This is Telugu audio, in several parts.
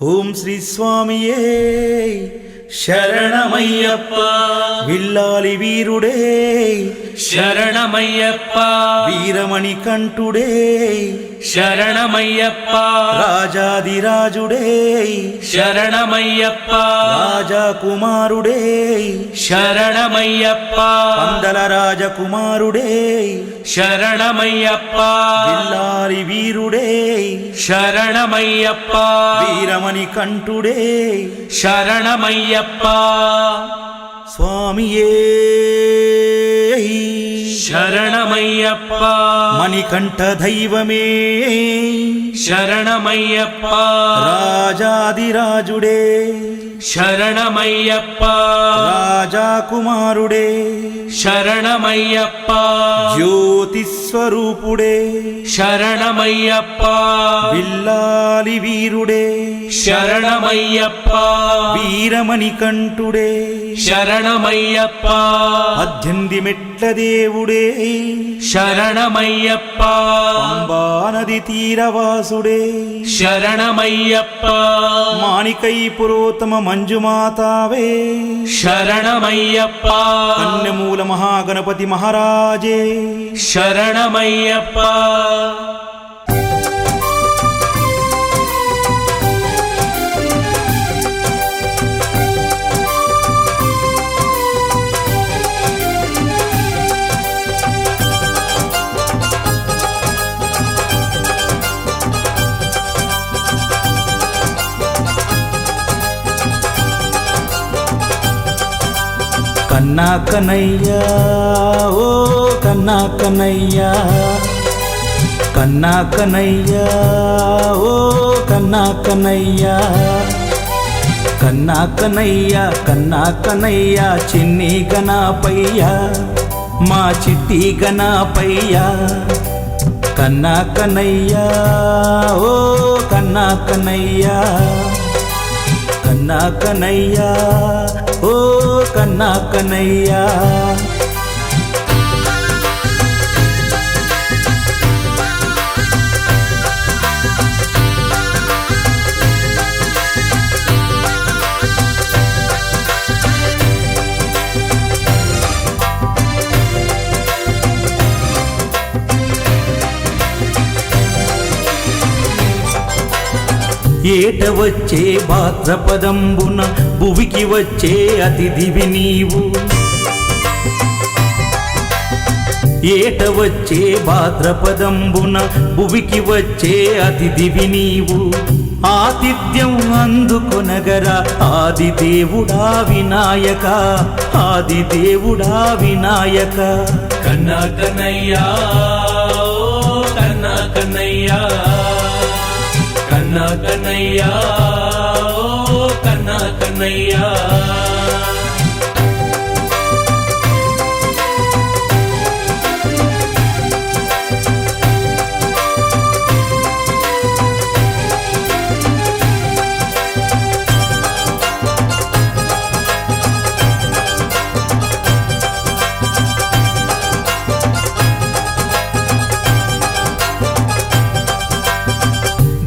ఓం శ్రీ స్వామియే శరణమయ్యప్ప విల్లాలి వీరుడే శరణమయ్యప్ప వీరమణి కంఠుడే శరణమయ్యప్ప రాజాదిరాజుడే శరణమయ్యప్ప రాజా కుమారుడే శరణమయ్యప్ప పందల రాజకుమారుడే శరణమయ్యప్ప విల్లాలి వీరుడే శరణమయ్యప్ప వీరమణి కంఠుడే శరణమయ్యప్ప స్వామియే శరణమయ్యప్ప మణికంఠ దైవమే శరణమయ్యప్ప రాజాదిరాజుడే శరణమయ్యప్ప రాజా కుమారుడే శరణమయ్యప్ప జ్యోతి స్వరూపుడే శరణమయ్యప్ప విల్లాలి వీరుడే శరణమయ్యప్ప వీరమణి కంఠుడే శరణమయ్యప్ప 18 మెట్ల దేవుడే శరణమయ్యప్ప పంబా నది తీరవాసుడే శరణమయ్యప్ప మాణికై పురోత్తమ మంజుమాతావే శరణమయ్యప్ప కన్యమూల మహాగణపతి మహారాజే శరణమయ్యప్ప కన్నా కన్నయ్యా ఓ కన్నా కన్నయ్యా కన్నా కన్నయ్యా ఓ కన్నా కన్నయ్యా కన్నా కన్నయ్యా కన్నా కన్నయ్యా చిన్ని గణపయ్యా మా చిట్టి గణపయ్యా కన్నా కన్నయ్యా ఓ కన్నా కన్నయ్యా కన్నా కన్నయ్యా ఓ కన్నా కన్నయ్యా ఏట వచ్చే భాద్రపదంబున భువికి వచ్చే అతిథివి నీవు ఏట వచ్చే భాద్రపదంబున భువికి వచ్చే అతిథివి నీవు ఆతిథ్యం అందుకొనగరా ఆదిదేవుడా వినాయక ఆదిదేవుడా వినాయక కన్నా కన్నయ్యా ఓ కన్నా కన్నయ్యా కన్నా కన్నయ్యా ఓ కన్నా కన్నయ్యా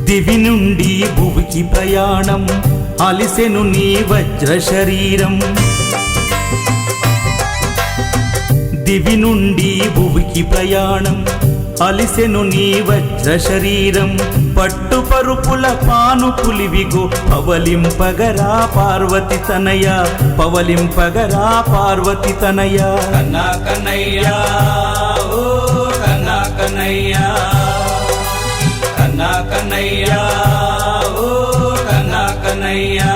దివి నుండి భువికి ప్రయాణం అలిసెను నీ వజ్ర శరీరం దివి నుండి భువికి ప్రయాణం అలిసెను నీ వజ్ర శరీరం పట్టు పరుపుల పానుపులివిగో పవలింపగరా పార్వతి తనయ పవలింపగరా పార్వతి తనయ కన్నా కన్నయ్యా ఓ కన్నా కన్నయ్యా కన్నా కన్నయ్యా ఓ కన్నా కన్నయ్యా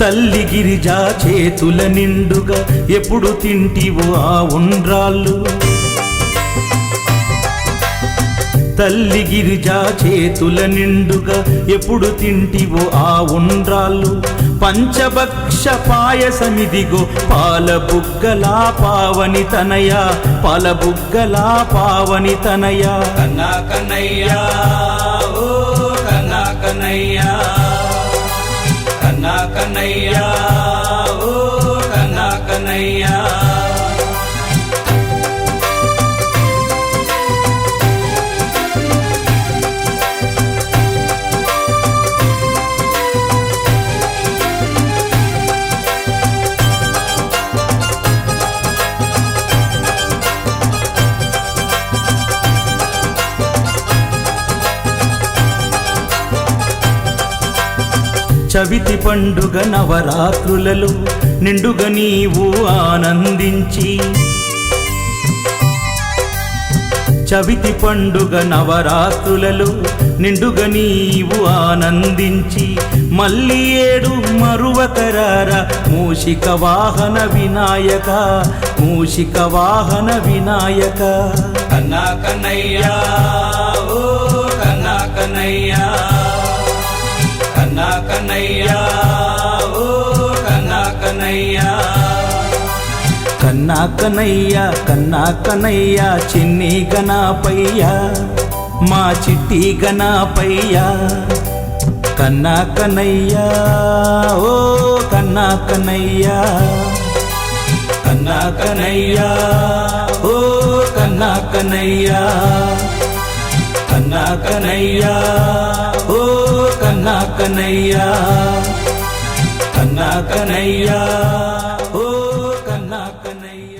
తల్లి గిరిజా చేతుల నిండుగా ఎప్పుడు తింటివో ఆ ఉండ్రాళ్ళు తల్లి గిరిజా చేతుల నిండుగా ఎప్పుడు తింటివో ఆ ఉండ్రాళ్ళు పంచభక్ష పాయసమిదిగో పాలబుగ్గలా పావని తనయ పాలబుగ్గలా పావని తనయ కన్నా కన్నయ్య ఓ కన్నా కన్నయ్య కన్నా కన్నయ్య ఓ కన్నా కన్నయ్య చవితి పండుగ నవరాత్రులలో నిండుగా నీవు ఆనందించి చవితి పండుగ నవరాత్రులలో నిండుగా నీవు ఆనందించి మళ్ళీ ఏడు మరువకరార మూషిక వాహన వినాయక మూషిక వాహన వినాయక కన్నా కన్నయ్య ఓ కన్నా కన్నయ్య కన్నా కన్నయ్య ఓ కన్నా కన్నయ్య కన్నా కనయ్య కన్నా కనయ్య చిన్ని గణపయ్య మా చిట్టి గణపయ్య కన్నా కనయ్య ఓ కన్నా కనయ్య కన్నా కన్నయ్య ఓ కన్నా కనయ్య కన్నా కన్నయ్య ఓ కన్నా కనయ్య కన్నా కన్నయ్య ఓ కన్నా కనయ్య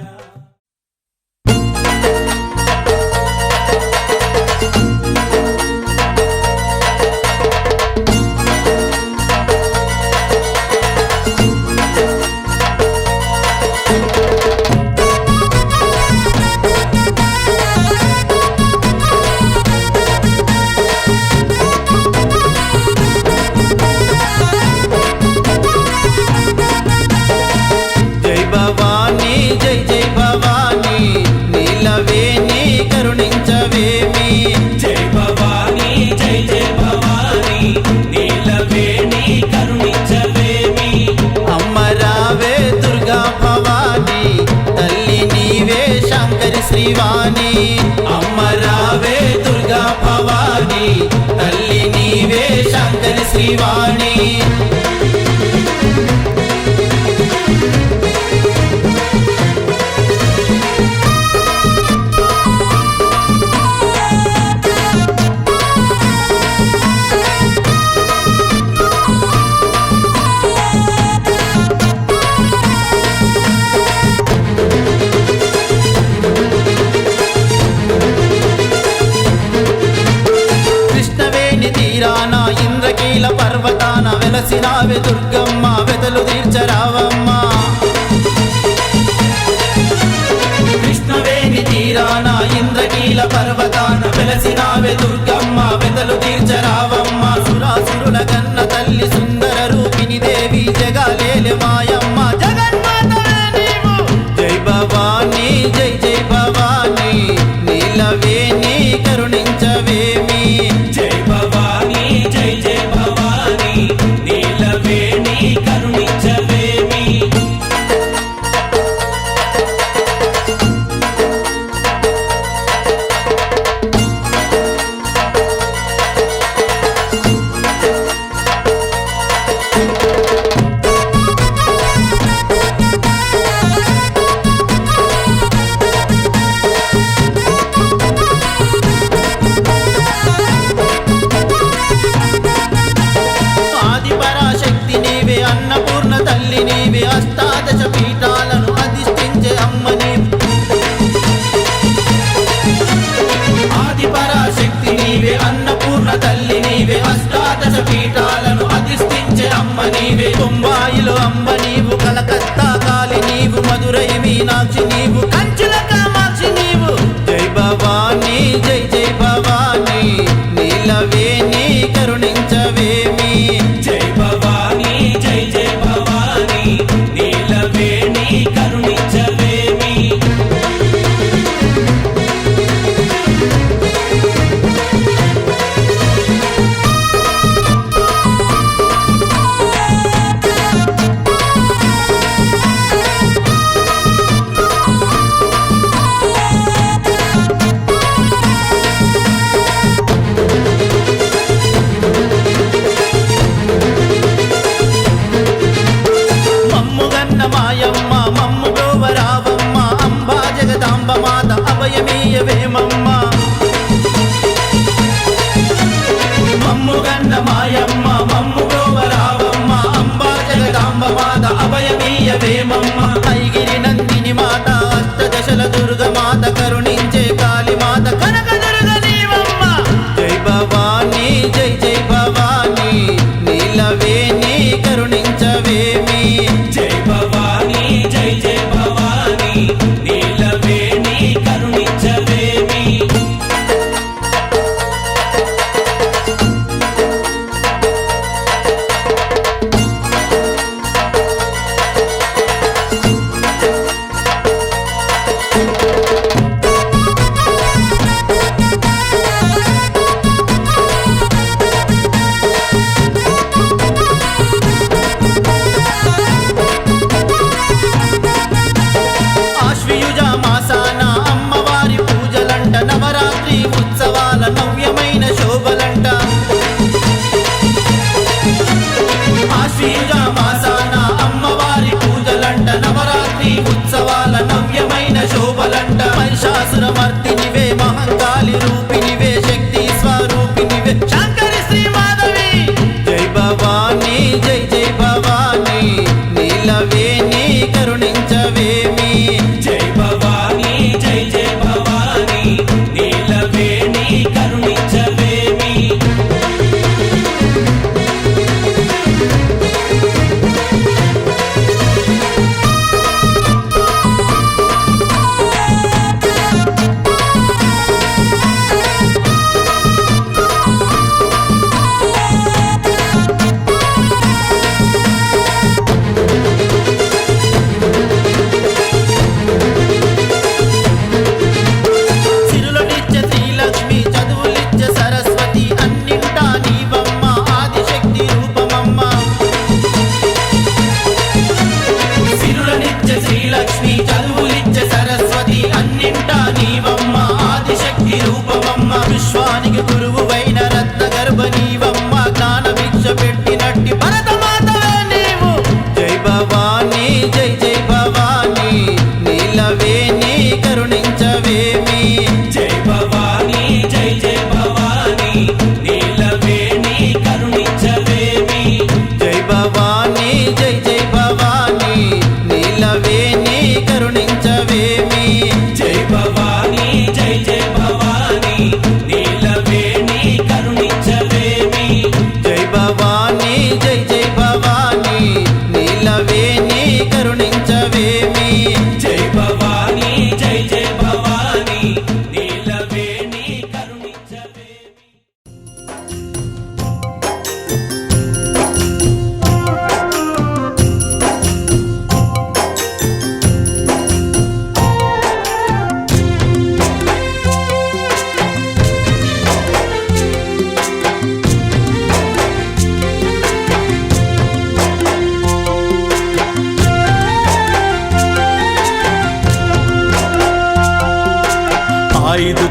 శ్రీవాణి అమ్మ రావే దుర్గా భవాని తల్లి నీవే శంకరి శ్రీవాణి ఇంద్రకీల పర్వతాన వెలసినావే దుర్గమ్మ వెతలు తీర్చరావమ్మ కృష్ణవేణి తీరాన ఇంద్రకీల పర్వతాన వెలసినావే దుర్గమ్మ వెతలు తీర్చరావమ్మ సురాసురుల కన్న తల్లి సుందర రూపిణి దేవి జగాలేలే మాయమ్మ జగన్మాతవే నీవు జై భవాని జై జై భవాని నీలవేణి కరుణించవేమి జై భవాని జై జై భవాని నీలవేణి కరుణించవేమి అష్టాదశ పీఠాలను అధిష్ఠించే అమ్మ నీవు ఆదిపరాశక్తి నీవే అన్నపూర్ణ తల్లి నీవే అష్టాదశ పీఠాలను అధిష్ఠించే అమ్మ నీవే బొంబాయిలో అమ్మ నీవు కలకత్తా కాళి నీవు మధురై మీనాక్షి నీవు కంచుల కామాక్షి నీవు జై భవాని జై జై భవాని నీలవేణి కరుణించవేమి జై భవాని జై జై భవాని నీలవేణి కరుణించవేమి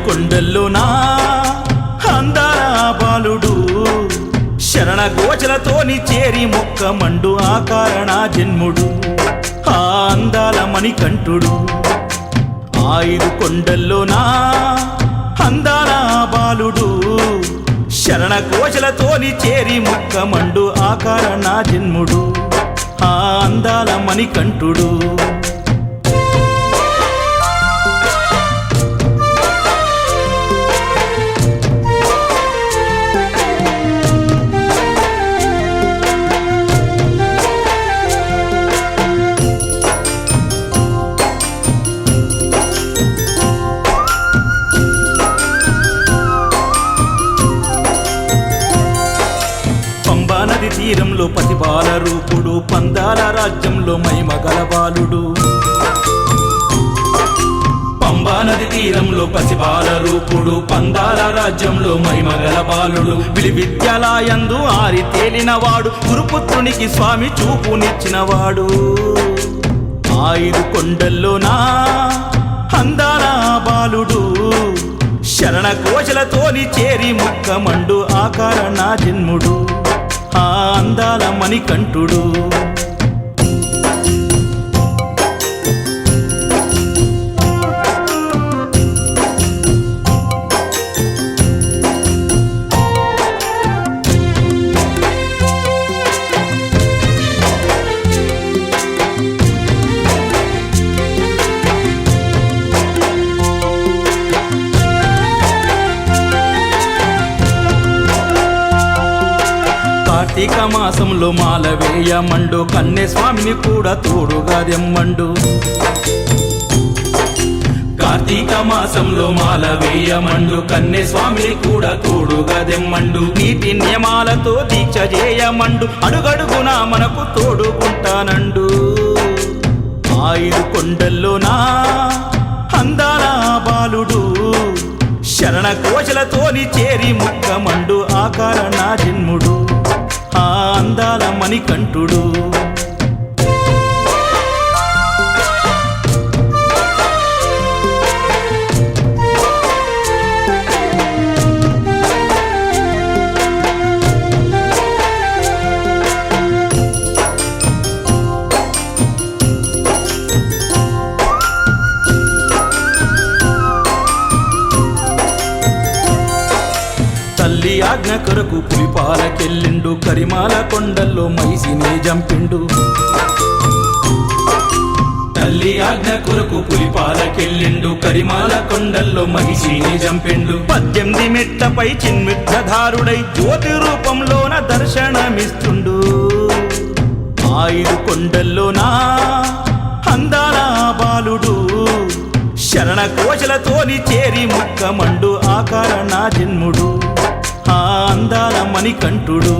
కొండల్లోనా అందాల బాలుడు శరణ గోచలతోని చేరి మొక్కమండు ఆకారణ జన్ముడు ఆ అందాల మణికంఠుడు 5 కొండల్లోనా అందాల బాలుడు శరణ గోచలతోని చేరి మొక్కమండు ఆకారణ జన్ముడు ఆ అందాల మణికంఠుడు నది తీరంలో పతిబాల రూపుడు పందాల రాజ్యంలో మైమగల బాలుడు పంబా నది తీరంలో పసిబాల రూపుడు పందాల రాజ్యంలో మైమగల బాలుడు విద్యాలయందు ఆరి తేలినవాడు గురుపుత్రునికి స్వామి చూపునిచ్చినవాడు 5 కొండల్లోనా అందాల బాలుడు శరణ కోశలతోని చేరి మొక్కమండు ఆకారణ జన్ముడు ఆ అందాల మణికంఠుడు కార్తీక మాసంలో మాల వేయమండు కన్నె స్వామిని కూడా తోడుగా దెమ్మండు కార్తీక మాసంలో మాల వేయమండు కన్నె స్వామిని కూడా తోడుగా దెమ్మండు నీతి నియమాలతో దీక్ష చేయమండు అడుగడుగునా మనకు తోడుకుంటానండు 5 కొండల్లోనా అందాల బాలుడు శరణ కోశలతోని చేరి మొక్కమండు ఆకారణ జన్ముడు ఆ అందాల మణికంఠుడు తల్లి ఆజ్ఞ కొరకు పులిపాలకెళ్ళిండు కరిమాల కొండల్లో మైసినే జంపిండు తల్లి ఆజ్ఞ కొరకు పులిపాలకెళ్ళిండు కరిమాల కొండల్లో మహిషిని జంపిండు 18 మెట్టపై చిన్మిత్రధారుడై జ్యోతి రూపంలోన దర్శనమిస్తుండు 5 కొండల్లోనా అందాల బాలుడు శరణ కోశలతోని చేరి మొక్కమండు ఆకారణ జన్ముడు ఆ అందాల మణికంఠుడు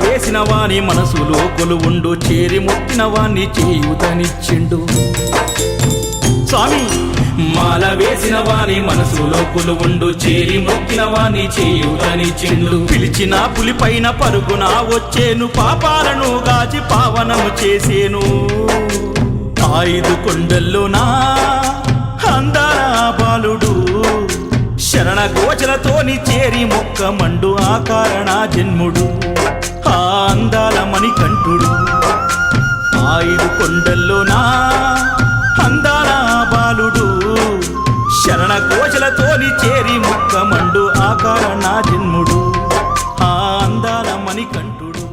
వేసిన వాని మనసులో కొలువుండు చేరి మొక్కిన వాణ్ణి చేయుతనిచ్చిండు స్వామి మాల వేసిన వాని మనసులో కొలువుండు చేరి మొక్కిన వాణ్ణి చేయుతనిచ్చిండు పిలిచిన పులిపైన పరుగున వచ్చేను పాపాలను గాచి పావనము చేసేను 5 కొండల్లోనా అందాల బాలుడు శరణ గోచలతోని చేరి మొక్కమండు ఆకారణ జన్ముడు ఆ అందాల మణికంఠుడు 5 కొండల్లోనా అందాల బాలుడు శరణ కోశలతోని చేరి మొక్కమండు ఆకారణ జన్ముడు ఆ అందాల మణికంఠుడు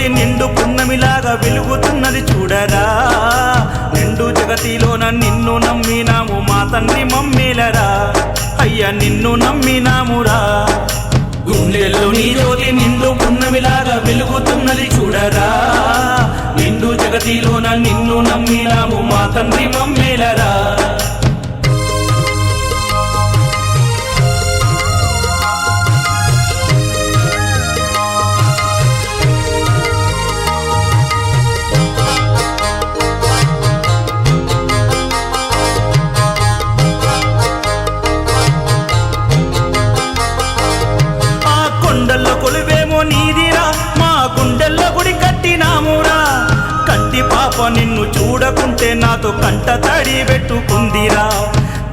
జ్యోతి నిండు పున్నమిలాగా వెలుగుతున్నది చూడరా నిండు జగతిలోన నిన్ను నమ్మినాము మా తండ్రి మమ్మీలరా అయ్యా నిన్ను నమ్మినామురా గుండెల్లో నీ జ్యోతి నిండు పున్నమిలాగా వెలుగుతున్నది చూడరా నిండు జగతిలోన నిన్ను నమ్మినాము మా తండ్రి మమ్మీలరా కొండల్లో కొలువేమో నీదిరా మా గుండెల్లో గుడి కట్టినామురా కంటి పాప నిన్ను చూడకుంటే నాతో కంట తడి పెట్టుకుందిరా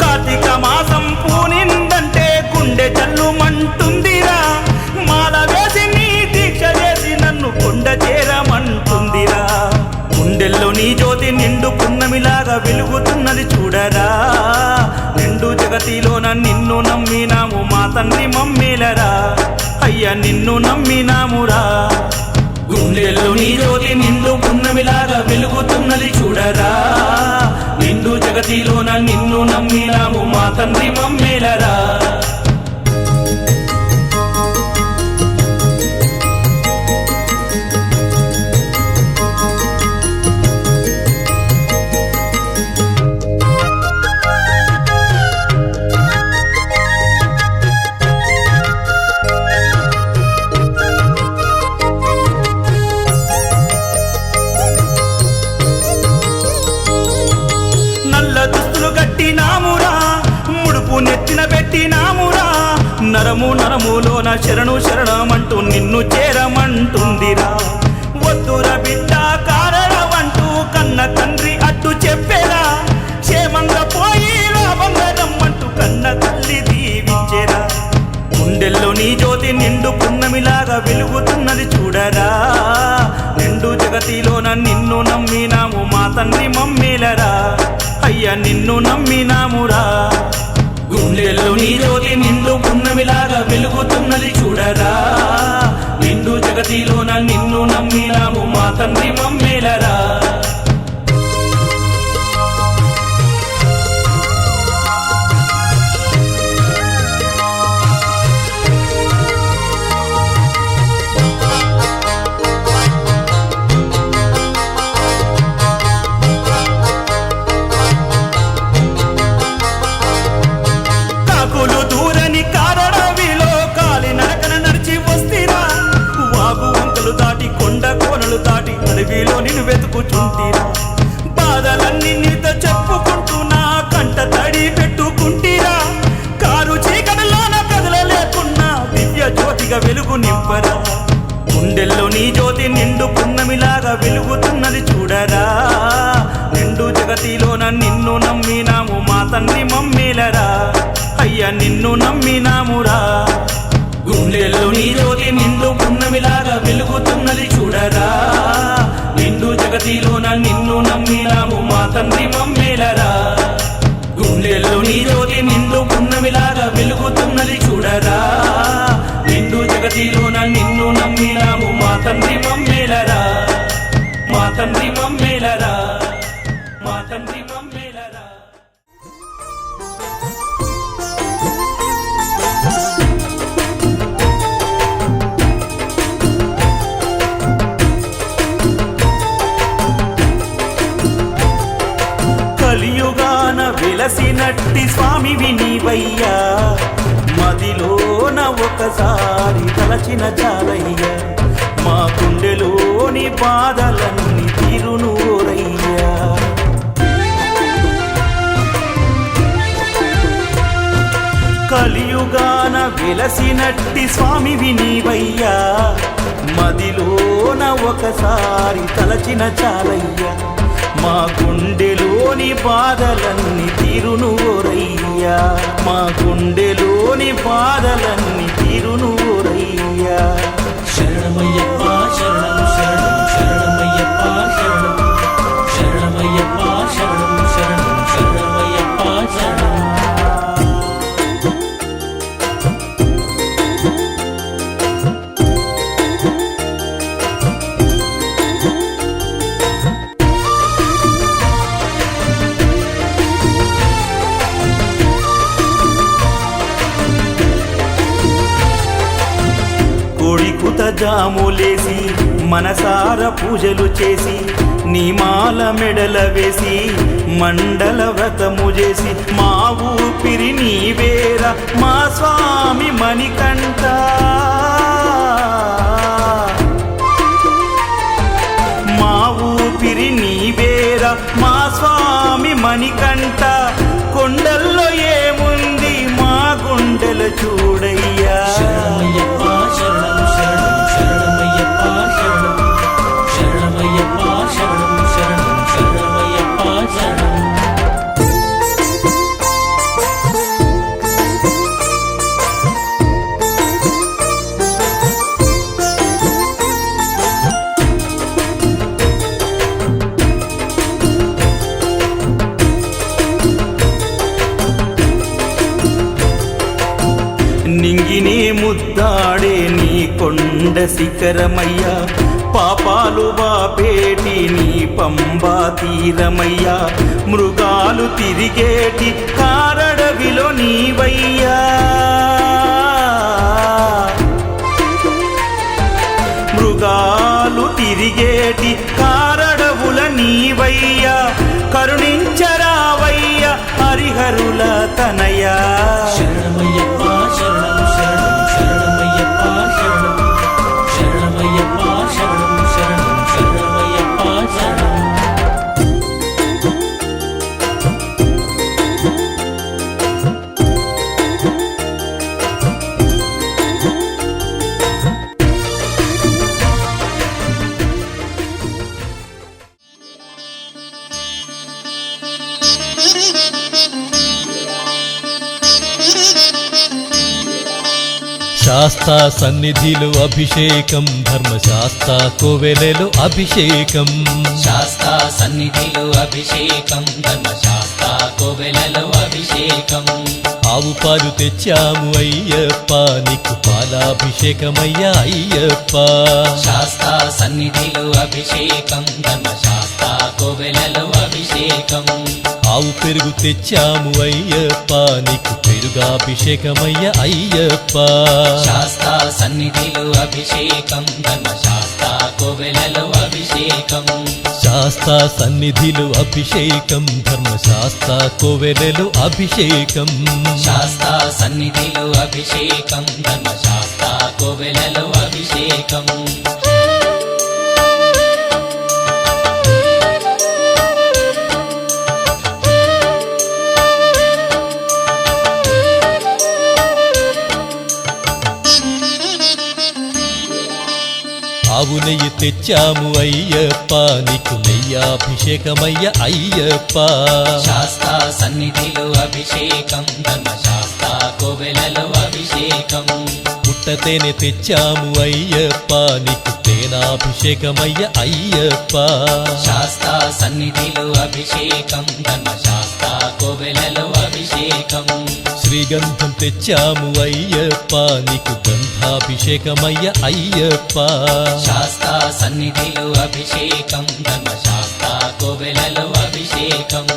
కార్తీక మాసం పూనిందంటే గుండె చల్లుమంటుందిరా మాల వేసి నీ దీక్ష చేసి నన్ను కొండ చేరమంటుందిరా గుండెల్లో నీ జ్యోతి నిండు పున్నమిలాగా వెలుగుతున్నది చూడరా నిండు జగతిలోన నిన్ను నమ్మినాము మా తండ్రి మమ్మీలరా అయ్యా నిన్ను నమ్మినామురా గుండెల్లో నీ జ్యోతి నిండు పున్నమిలాగా వెలుగుతున్నది చూడరా నిండు జగతిలోన నిన్ను నమ్మినాము మా తండ్రి మమ్మీలరా నెత్తిన పెట్టినామురా నరము నరములోన శరణు శరణమంటూ నిన్ను చేరమంటుందిరా వద్దుర బిడ్డ కారణమంటూ కన్న తండ్రి అట్టు చెప్పేరా క్షేమంగా పోయి లాభంగా రమ్మంటూ కన్న తల్లి దీవించేరా గుండెల్లో నీ జ్యోతి నిండు పున్నమిలాగా వెలుగుతున్నది చూడరా నిండు జగతిలోన నిన్ను నమ్మినాము మా తండ్రి మమ్మీలరా అయ్యా నిన్ను నమ్మినామురా గుండెల్లో నీ జ్యోతి నిండు పున్నమిలాగా వెలుగుతున్నది చూడరా నిండు జగతిలోన నిన్ను నమ్మినాము మా తండ్రి మమ్మీలరా దాటి అడవిలో నిన్ను వెతుకుచుంటీరా బాధలన్నీ నీతో చెప్పుకుంటూ నా కంట తడి పెట్టుకుంటీరా కారు చీకటిలోన కదలలేకున్నా దివ్య జ్యోతిగా వెలుగు నింపరా గుండెల్లో నీ జ్యోతి నిండు పున్నమిలాగా వెలుగుతున్నది చూడరా నిండు జగతిలోన నిన్ను నమ్మినాము మా తండ్రి మమ్మీలరా అయ్యా నిన్ను నమ్మినామురా గుండెల్లో నీ జ్యోతి నిండు పున్నమిలాగా వెలుగుతున్నది చూడరా నిండు జగతిలోన నిన్ను నమ్మినాము మా తండ్రి మమ్మీలరా గుండెల్లో నీ జ్యోతి నిండు పున్నమిలాగా వెలుగుతున్నది చూడరా నిండు జగతిలోన నిన్ను నమ్మినాము మా తండ్రి మమ్మీలరా మా తండ్రి మమ్మీలరా మా తండ్రి మమ్మీలరా కలియుగాన వెలసినట్టి స్వామివి నీవయ్యా మదిలోన ఒకసారి తలచిన చాలయ్యా మా గుండెలోని బాధలన్నీ తీరునూరయ్యా కలియుగాన వెలసినట్టి స్వామివి నీవయ్యా మదిలోన ఒకసారి తలచిన చాలయ్యా మా గుండెలోని బాధలన్నీ తీరునూరయ్యా మా గుండెలోని బాధలన్నీ తీరునూరయ్యా శరణమయ్యప్ప శరణం శరణం శరణమయ్యప్ప శరణం శరణమయ్యప్ప శరణం శరణం శరణమయ్యప్ప శరణం జాములేసి మనసార పూజలు చేసి నీమాల మెడల వేసి మండల వ్రతము చేసి మా ఊపిరి నీవేరా మా స్వామి మణికంఠ మా ఊపిరి నీవేరా మా స్వామి మణికంఠ కొండల్లో ఏముంది మా గుండెలు చూడయ్యా శరణమయ్యప్ప శరణం శరణం శరణమయ్యప్ప శరణం శరణమయ్యప్ప శరణం శరణం శరణమయ్యప్ప శరణం నింగినే ముద్దాడే నీ కొండ శిఖరమయ్యా పాపాలు బాపేటి నీ పంబా తీరమయ్యా మృగాలు తిరిగేటి కారడవిలో నీవయ్యా మృగాలు తిరిగేటి కారడవుల నీవయ్యా కరుణించరావయ్యా హరిహరుల తనయా శరణమయ్యప్ప శరణం శరణం శరణమయ్యప్ప శరణం శరణమయ్యప్ప శరణం శరణం శరణమయ్యప్ప శరణం శాస్తా సన్నిధిలో అభిషేకం ధర్మశాస్త్ర కోవెలలో అభిషేకం శాస్తా సన్నిధిలో అభిషేకం ధర్మశాస్త్ర కోవెలలో అభిషేకం ఆవు పాలు తెచ్చాము అయ్యప్ప నీకు పాలాభిషేకమయ్యా అయ్యప్ప శాస్తా సన్నిధిలో అభిషేకం ధర్మశాస్త్ర కోవెలలో అభిషేకం ఆవు పెరుగు తెచ్చాము అయ్యప్ప నీకు పెరుగాభిషేకమయ్యా అయ్యప్ప శాస్తా సన్నిధిలో అభిషేకం ధర్మశాస్త్ర కోవెలలో అభిషేకం శాస్తా సన్నిధిలో అభిషేకం ధర్మశాస్త్ర కోవెలలో అభిషేకం శాస్తా సన్నిధిలో అభిషేకం ధర్మశాస్త్ర కోవెలలో అభిషేకం ఆవు నెయ్యి తెచ్చాము అయ్యప్ప నీకు నెయ్యాభిషేకమయ్య అయ్యప్ప శాస్తా సన్నిధిలో అభిషేకం ధర్మశాస్త్ర కోవెలలో అభిషేకం పుట్టతేనె తెచ్చాము అయ్యప్ప నీకు తేనాభిషేకమయ్య అయ్యప్ప శాస్తా సన్నిధిలో అభిషేకం ధర్మశాస్త్ర కోవెలలో అభిషేకం శ్రీగంధం తెచ్చాము అయ్యప్ప నీకు గంధాభిషేకమయ్య అయ్యప్ప శాస్తా సన్నిధిలో అభిషేకం ధర్మశాస్త్ర కోవెలలో అభిషేకం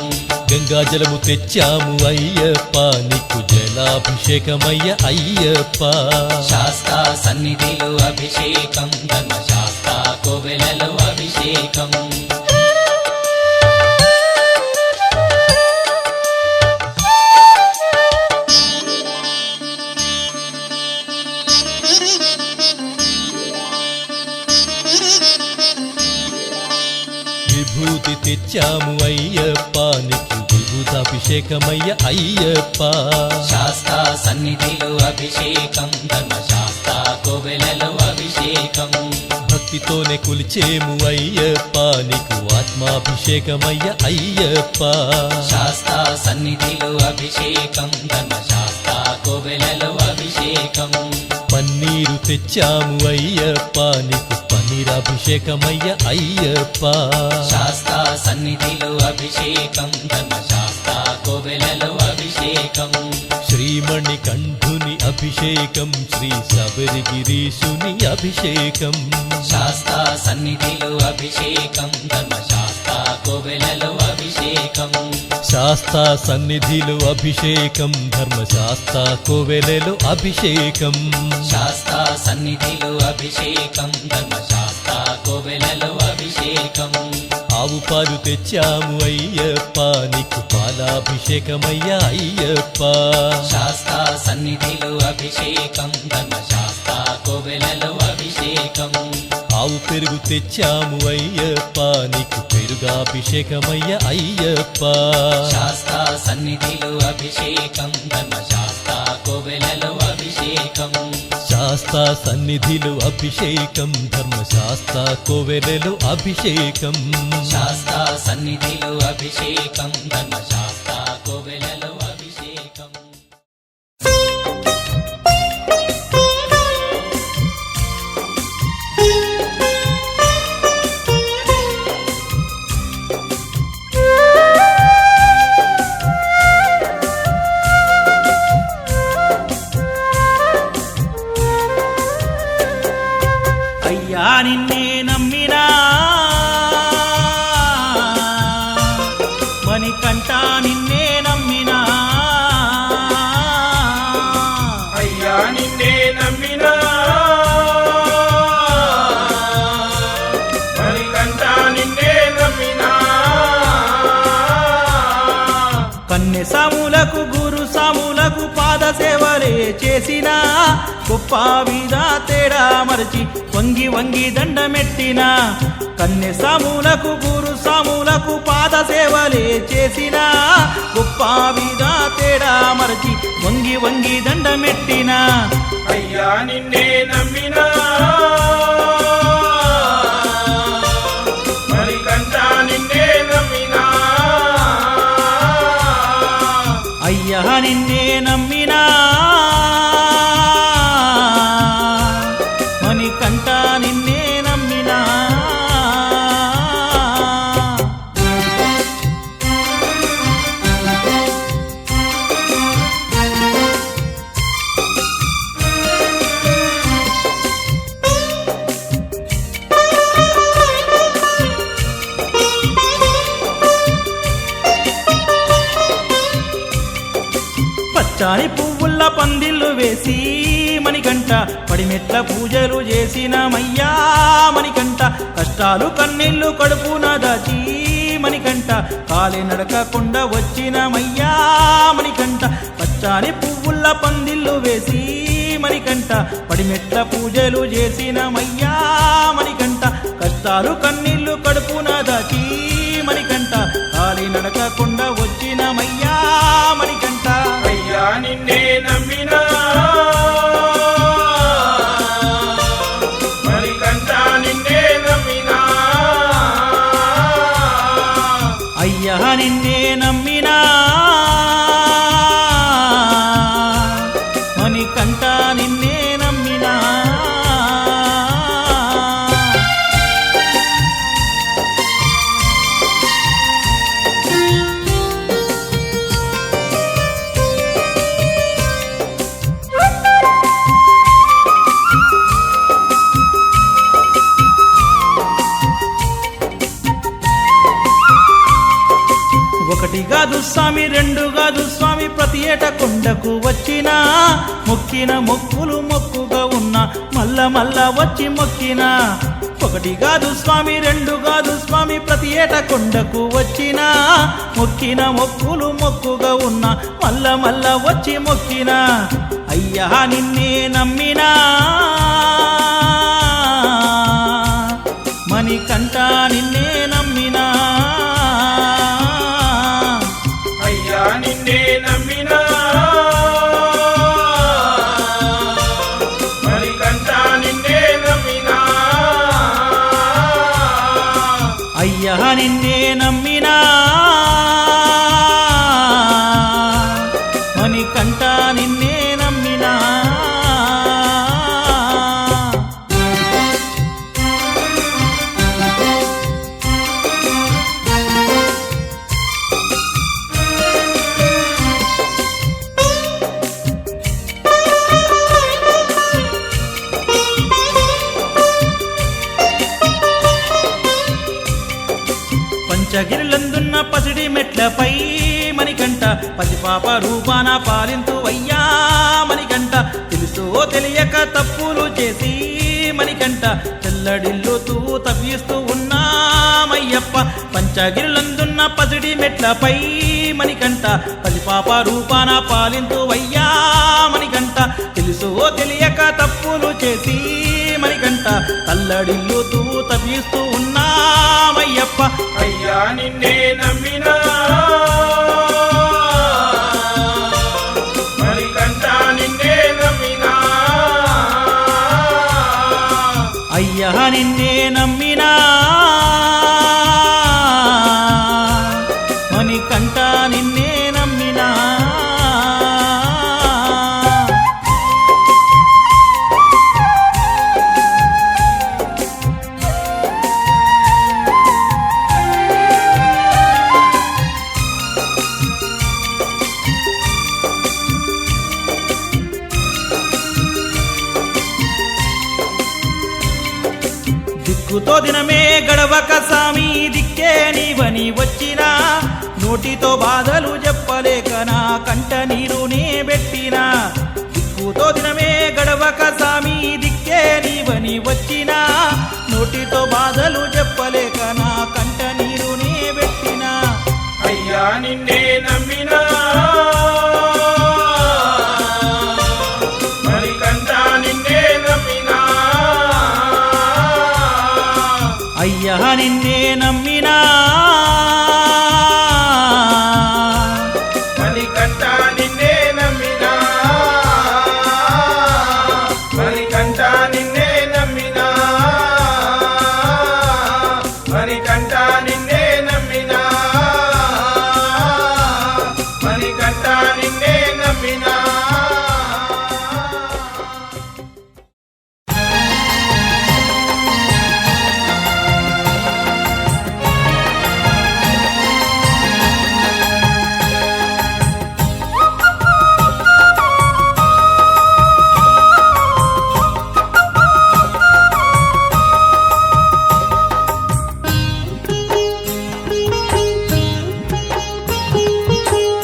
గంగాజలము తెచ్చాము అయ్యప్ప నీకు జలాభిషేకమయ్య అయ్యప్ప శాస్తా సన్నిధిలో అభిషేకం ధర్మశాస్త్ర కోవెలలో అభిషేకం విభూతి తెచ్చాము అయ్యప్ప నీకు విభూతాభిషేకమయ్య అయ్యప్ప శాస్తా సన్నిధిలో అభిషేకం ధర్మశాస్త్ర కోవెలలో అభిషేకం భక్తితోనే కొలిచేము అయ్యప్ప నీకు ఆత్మాభిషేకమయ్య అయ్యప్ప శాస్తా సన్నిధిలో అభిషేకం ధర్మశాస్త్ర కోవెలలో అభిషేకం పన్నీరు తెచ్చాము అయ్యప్ప నీకు పన్నీరాభిషేకమయ్య అయ్యప్ప శాస్తా సన్నిధిలో అభిషేకం ధర్మశాస్త్ర కోవెలలో అభిషేకం శ్రీమణి కంఠుని అభిషేకం శ్రీ శబరిగిరీశుని అభిషేకం శాస్తా సన్నిధిలో అభిషేకం ధర్మశాస్త్ర కోవెలలో అభిషేకం శాస్తా సన్నిధిలో అభిషేకం ధర్మశాస్త్ర కోవెలలో అభిషేకం శాస్తా సన్నిధిలో అభిషేకం ధర్మశాస్త్ర కోవెలలో అభిషేకం ఆవు పాలు తెచ్చాము అయ్యప్ప నీకు పాలాభిషేకమయ్యా అయ్యప్ప శాస్తా సన్నిధిలో అభిషేకం ధర్మశాస్త్ర కోవెలలో అభిషేకం ఆవు పెరుగు తెచ్చాము అయ్యప్ప నీకు పెరుగాభిషేకమయ్యా అయ్యప్ప శాస్తా సన్నిధిలో అభిషేకం ధర్మశాస్త్ర కోవెలలో అభిషేకం శాస్తా సన్నిధిలో అభిషేకం ధర్మశాస్త్ర కోవెలలో అభిషేకం శాస్తా సన్నిధిలో అభిషేకం ధర్మశాస్త్ర కోవెలలో అభిషేకం అయ్యా నిన్నే నమ్మినా మణికంఠ నిన్నే నమ్మినా అయ్యా నిన్నే నమ్మినా మణికంఠ నిన్నే నమ్మినా కన్నె సాములకు గురు సాములకు పాద సేవలే చేసిన గొప్ప విధ తేడా మరచి వంగి వంగి దండమెట్టిన కన్నె సాములకు గురు సాములకు పాద సేవలే చేసిన గొప్ప విధ తేడా మరచి వంగి వంగి దండమెట్టిన అయ్యా నిన్నే నమ్మినా మణికంఠ నిన్నే నమ్మినా అయ్యా నిన్నే నమ్మినా మణికంఠ నిన్నే నమ్మినా పచ్చాని పువ్వుల్ల పందిళ్ళు వేసి మణికంఠ పడిమెట్ల పూజలు చేసినమయ్యా మణికంఠ కష్టాలు కన్నీళ్లు కడుపున దాచి మణికంఠ కాలి నడకకుండా వచ్చినమయ్యా మణికంఠ పచ్చాని పువ్వుల్ల పందిళ్ళు వేసి మణికంఠ పడిమెట్ల పూజలు చేసినమయ్యా మణికంఠ కష్టాలు కన్నీళ్లు కడుపున దాచి మణికంఠ కాలి నడకకుండా వచ్చినమయ్యా మణికంఠ అయ్యా నిన్నే నమ్మినా మణికంఠ నిన్నే నమ్మినా అయ్యా నిన్నే నమ్మినా మణికంఠ నిన్నే నమ్మినా ఒకటి కాదు స్వామి రెండు కాదు స్వామి ప్రతి ఏట కొండకు వచ్చినా మొక్కిన మొక్కులు మొక్కుగా ఉన్నా మల్ల మల్ల వచ్చి మొక్కినా ఒకటి కాదు స్వామి రెండు కాదు స్వామి ప్రతి ఏట కొండకు వచ్చినా మొక్కిన మొక్కులు మొక్కుగా ఉన్నా మల్ల మల్ల వచ్చి మొక్కినా అయ్యా నిన్నే నమ్మినా మణికంఠ నిన్నే నమ్మినా అయ్యా నిన్నే నమ్మినా మణికంఠ నిన్నే నమ్మినా అయ్యా నిన్నే నమ్మినా మణికంఠ నిన్నే నమ్మినా పంచగిరులందున్న పసిడి మెట్లపై పసిపాప రూపాన పాలింతు వయ్యా మణికంఠ తెలుసో తెలియక తప్పులు చేసి మణికంఠ తెల్లడిల్లుతూ తవ్విస్తూ ఉన్నామయ్యప్ప పంచగిరులందున్న పసిడి మెట్లపై మణికంఠ పసిపాప రూపాన పాలింతు వయ్యా మణికంఠ తెలుసో తెలియక తప్పులు చేసి మణికంఠ తల్లడిల్లుతూ తవ్విస్తూ ఉన్నామయ్యప్ప అయ్యా నిన్నే నమ్మినా మణికంఠ నిన్నే నమ్మినా అయ్యా నిన్నే నమ్మినా మణికంఠ నిన్నే నమ్మినా దిక్కుతో దినమే గడవక సామి దిక్కే నీవని వచ్చినా నోటితో బాధలు చెప్పలేక నా కంట నీరునే పెట్టినా దిక్కుతో దినమే గడవక సామి దిక్కే నీవని వచ్చినా నోటితో బాధలు చెప్పలేక నా కంట నీరునే పెట్టినా అయ్యా నిన్నే నమ్మినా మణికంఠ నిన్నే నమ్మినా అయ్యా నిన్నే నమ్మినా మణికంఠ నిన్నే నమ్మినా మణికంఠ నిన్నే నమ్మినా మణికంఠ నిన్నే నమ్మినా మణికంఠ నిన్నే నమ్మినా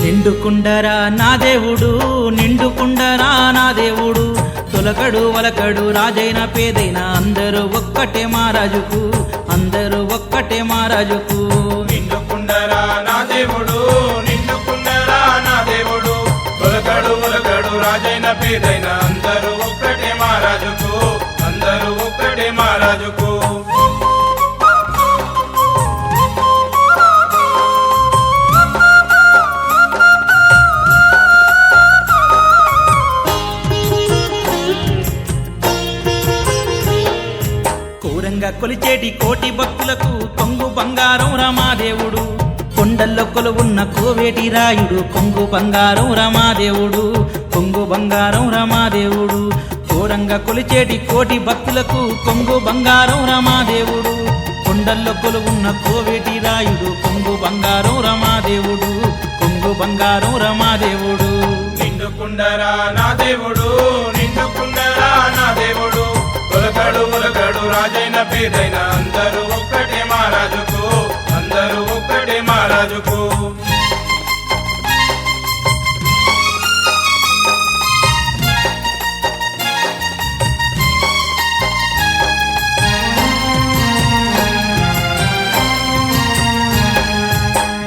నిండుకుండరా నా దేవుడు నిండుకుండరా నా దేవుడు తొలకడు వలకడు రాజైన పేదైన అందరూ ఒక్కటే మహారాజుకు అందరూ ఒక్కటే మహారాజుకు నిండుకుండరా నా దేవుడు నిండుకుండరా నా దేవుడు తొలకడు ములకడు రాజైన పేదైన అందరూ ఒక్కటే మహారాజుకు అందరూ ఒక్కటే మహారాజుకు కూరంగా కొలిచేటి కోటి భక్తులకు కొంగు బంగారం రమాదేవుడు కొండల్లో కొలువున్న కోవేటి రాయుడు కొంగు బంగారం రమాదేవుడు కొంగు బంగారం రమాదేవుడు ఘోరంగా కొలిచేటి కోటి భక్తులకు కొంగు బంగారం రమాదేవుడు కొండల్లో కొలువున్న కోవేటి రాయుడు కొంగు బంగారం రమాదేవుడు కొంగు బంగారం రమాదేవుడు నిండుకుండరా నా దేవుడు నిండుకుండరా నా దేవుడు తొలకడు ములకడు రాజైన పేదైన అందరూ ఒక్కటే మహారాజుకు అందరూ ఒక్కటే మహారాజుకు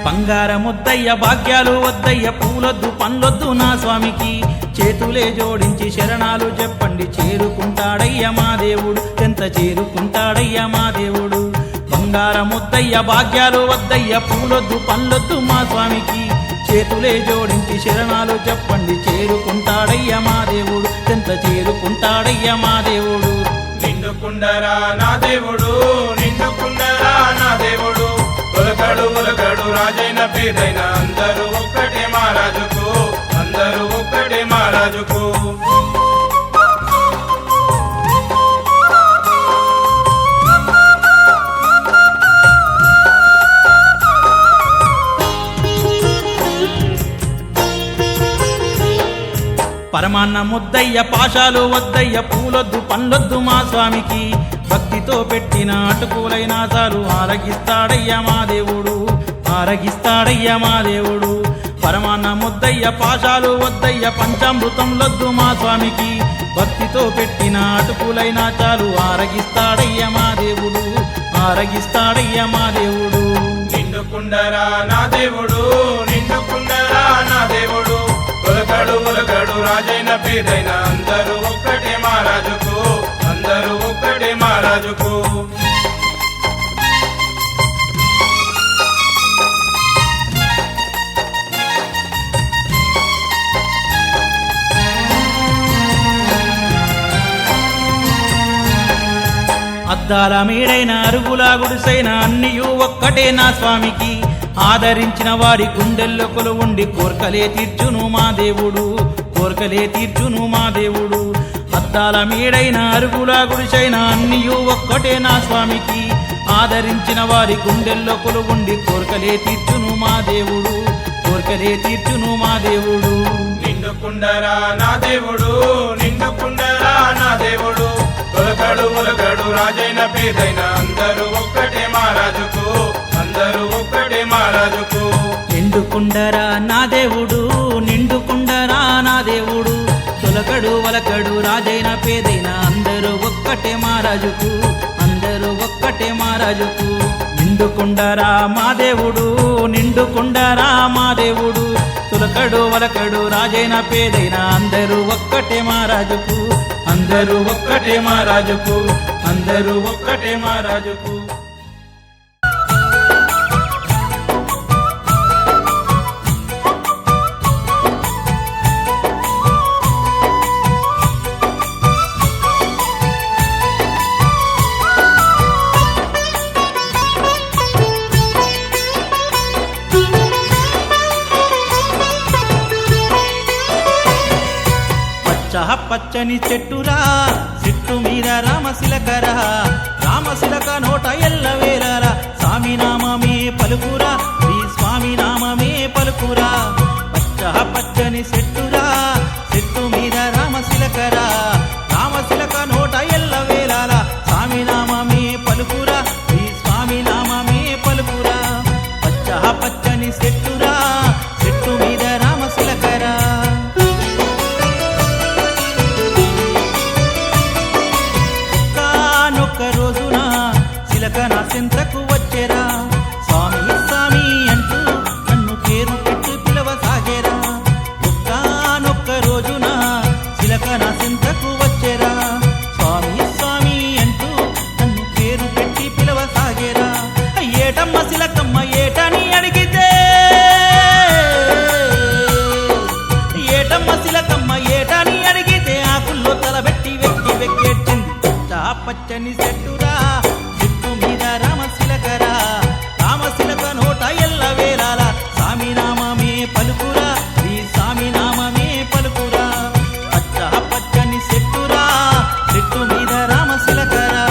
బంగారముద్దయ్య భాగ్యాలు వద్దయ్య పూలొద్దు పండ్లొద్దు నా స్వామికి చేతులే జోడించి శరణాలు చెప్పండి చేరుకుంటాడయ్య మా దేవుడు ఎంత చేరుకుంటాడయ్య మా దేవుడు బంగారముద్దయ్య భాగ్యాలు వద్దయ్య పూలొద్దు పండ్లొద్దు మా స్వామికి చేతులే జోడించి శరణాలు చెప్పండి చేరుకుంటాడయ్య మా దేవుడు ఎంత చేరుకుంటాడయ్య మా దేవుడు నిండుకుండరా నా దేవుడు నిండుకుండరా నా దేవుడు తొలకడు ములకడు రాజైన పేదైన అందరూ ఒక్కటే మహారాజుకు అందరూ ఒక్కటే మహారాజుకు పరమాన్న ముద్దయ్య పాశాలు వద్దయ్య పూలొద్దు పండ్లొద్దు మా స్వామికి భక్తితో పెట్టిన అటుకులైనా చాలు ఆరగిస్తాడయ్య మా దేవుడు ఆరగిస్తాడయ్య మా దేవుడు పరమాన్న ముద్దయ్య పాశాలు వద్దయ్య పంచామృతం లొద్దు మా స్వామికి భక్తితో పెట్టిన అటుకులైనా చాలు ఆరగిస్తాడయ్య మా దేవుడు ఆరగిస్తాడయ్య మా దేవుడు నిండుకుండరా నా దేవుడు నిండుకుండరా నా దేవుడు ఉలకడు ఉలకడు రాజైన పేదైన అందరూ ఒక్కటే మహారాజుకు అందరూ ఒక్కటే మహారాజుకు అద్దాల మీడైన అరుగులా గుడిసైన అన్నియు ఒక్కటే నా స్వామికి ఆదరించిన వారి గుండెల్లో కొలువుండి కోర్కలే తీర్చును మా దేవుడు కోర్కలే తీర్చును మా దేవుడు అద్దాల మీడైన అరుగులా గుడిసైన అన్నియు ఒక్కటే నా స్వామికి ఆదరించిన వారి గుండెల్లో కొలువుండి కోర్కలే తీర్చును మా దేవుడు కోర్కలే తీర్చును మా దేవుడు నిండుకుండరా నా దేవుడు నిండుకుండరా నా దేవుడు ఉలకడు ఉలకడు రాజైన పేదైన అందరూ ఒక్కటే మహారాజుకు అందరూ ఒక్కటే మహారాజుకు నిండుకుండరా నా దేవుడు నిండుకుండరా నా దేవుడు తొలకడు వలకడు రాజైన పేదైన అందరూ ఒక్కటే మహారాజుకు అందరూ ఒక్కటే మహారాజుకు నిండుకుండరా మా దేవుడు నిండుకుండరా మా దేవుడు తొలకడు వలకడు రాజైన పేదైన అందరూ ఒక్కటే మహారాజుకు అందరూ ఒక్కటే మహారాజుకు అందరూ ఒక్కటే మహారాజుకు పచ్చని చెట్టురా చెట్టు మీద రామశిలకరా రామశిలక నోట ఎల్లవేలరా స్వామి నామమే పలుకురా శ్రీ స్వామి నామమే పలుకురా పచ్చని చెట్టురా చెట్టు మీద రామశిలకరా రామశిలక నోట ఎల్లవేలరా స్వామి నామమే పలుకురా శ్రీ స్వామి నామమే పలుకురా పచ్చని చెట్టురా చెట్టు మీద రామశిలకరా రోజున చిలక నా చింతకు వచ్చేరా స్వామి స్వామి అంటూ నన్ను పేరు పెట్టి పిలవసాగేరా ఒక్కనొక్క రోజున చిలక నా చింతకు వచ్చేరా స్వామి స్వామి అంటూ నన్ను పేరు పెట్టి పిలవసాగేరా ఏటమ్మ చిలకమ్మ ఏటని అడిగితే ఏటమ్మ చిలకమ్మ ఏటని అడిగితే ఆకుల్లో తలబెట్టి వెక్కి వెక్కేట్టింది పచ్చని చెట్టురా చెట్టు మీద రామశిలకరా రామశిలక నోట ఎల్లవేళలా స్వామి నామమే పలుకురా శ్రీ స్వామి నామమే పలుకురా పచ్చని చెట్టురా చెట్టు మీద రామశిలకరా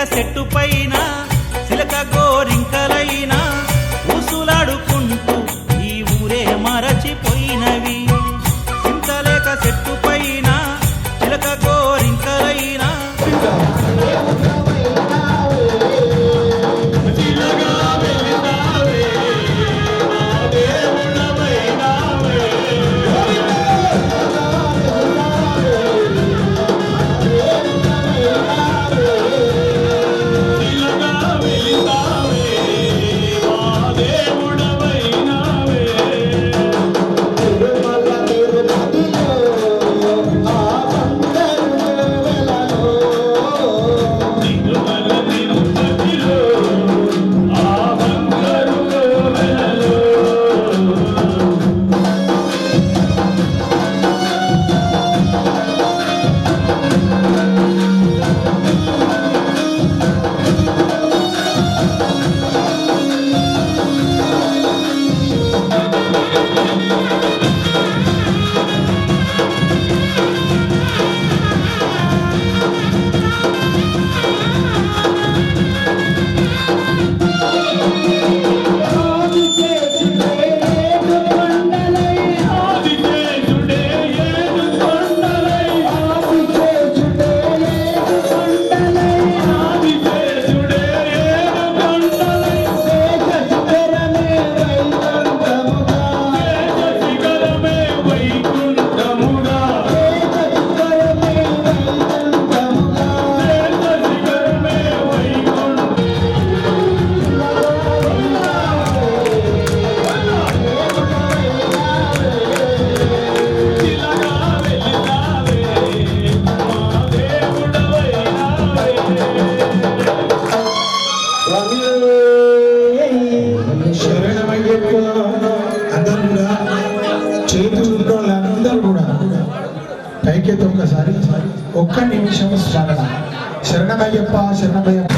చెట్టు పైన చిలక గోరింకలైన ఊసులాడుకుంటూ ఈ ఊరే మరచిపోయినవి చింతలేక చెట్టు పైన చిలక గోరింకలైన చిలక శరణమయ్యప్ప శరణమయ్యప్ప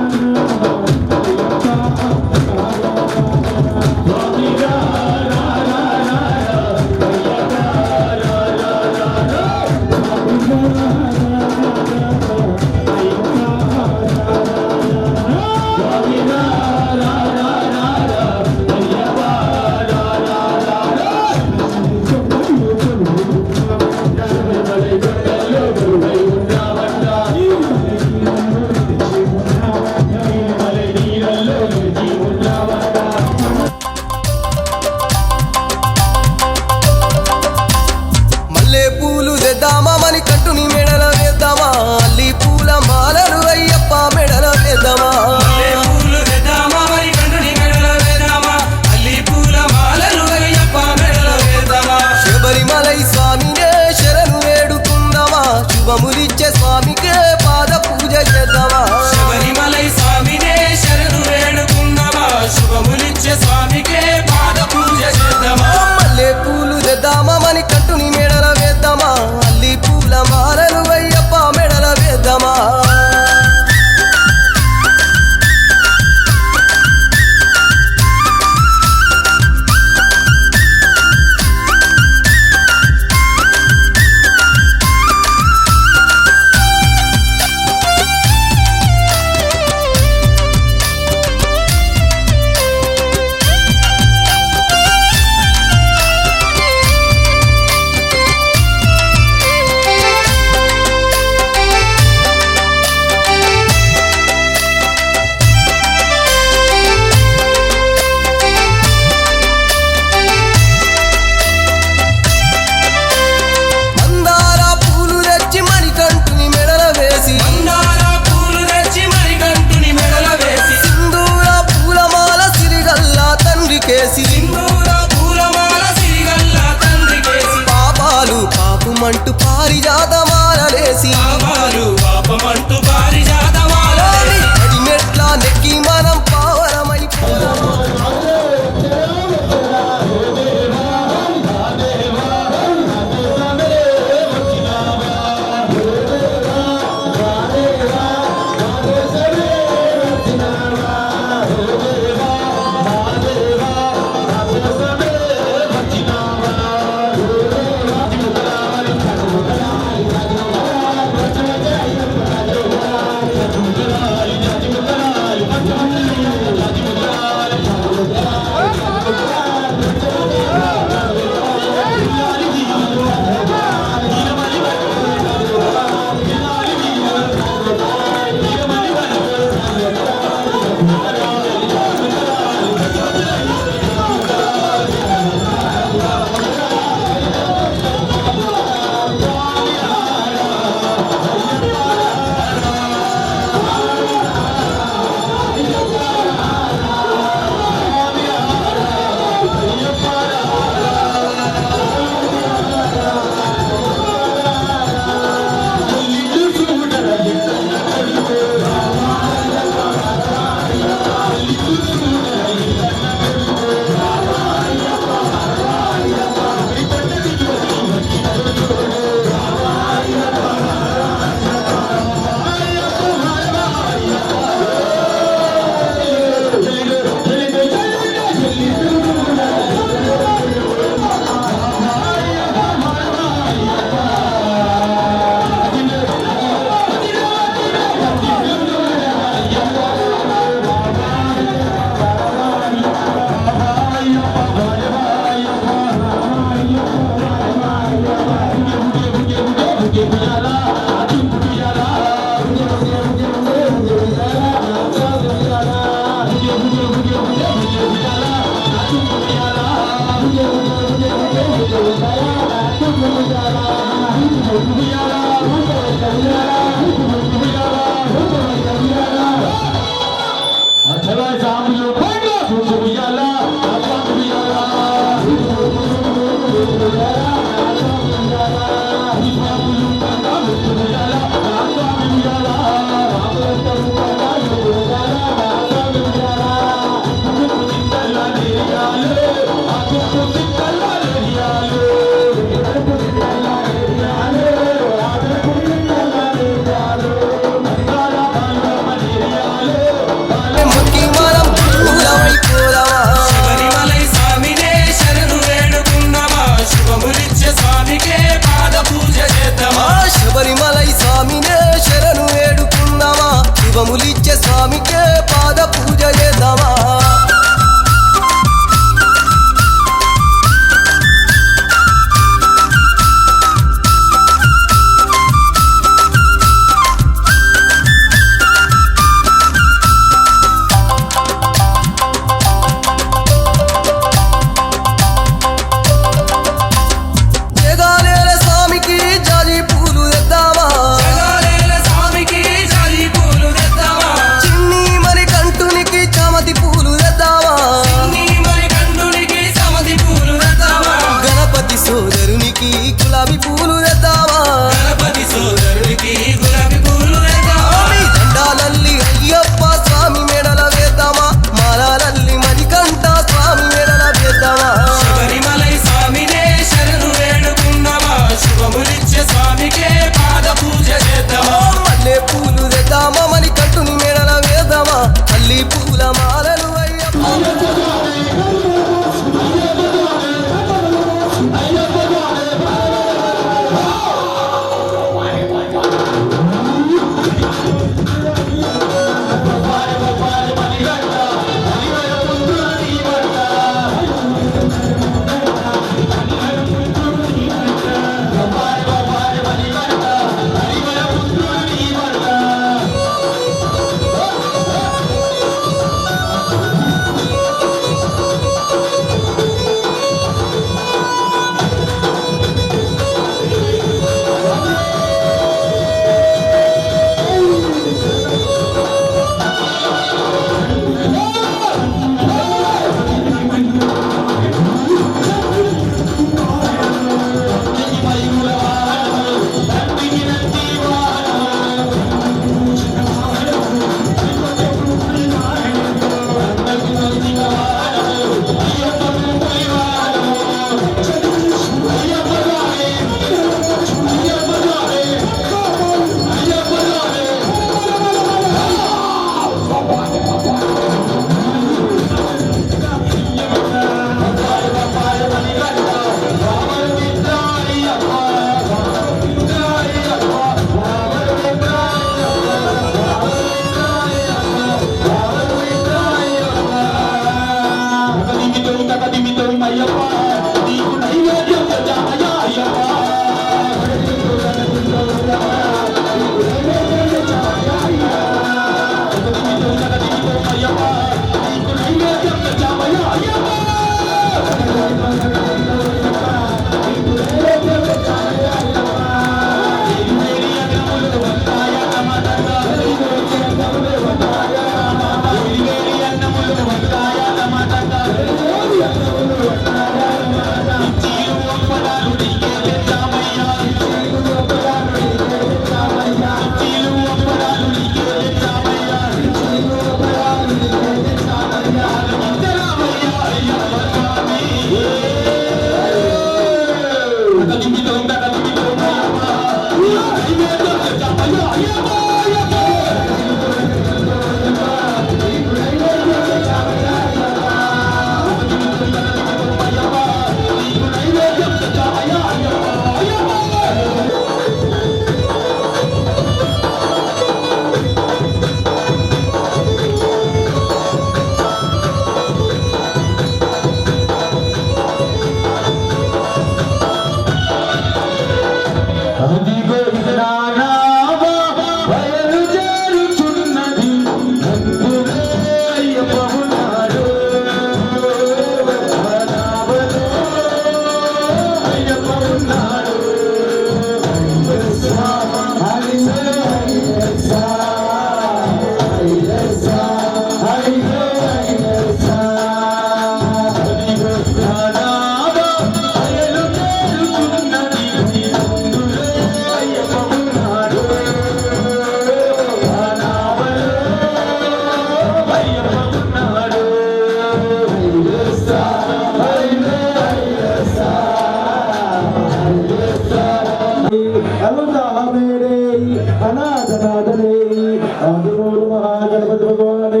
बोल महागणपति भगवाने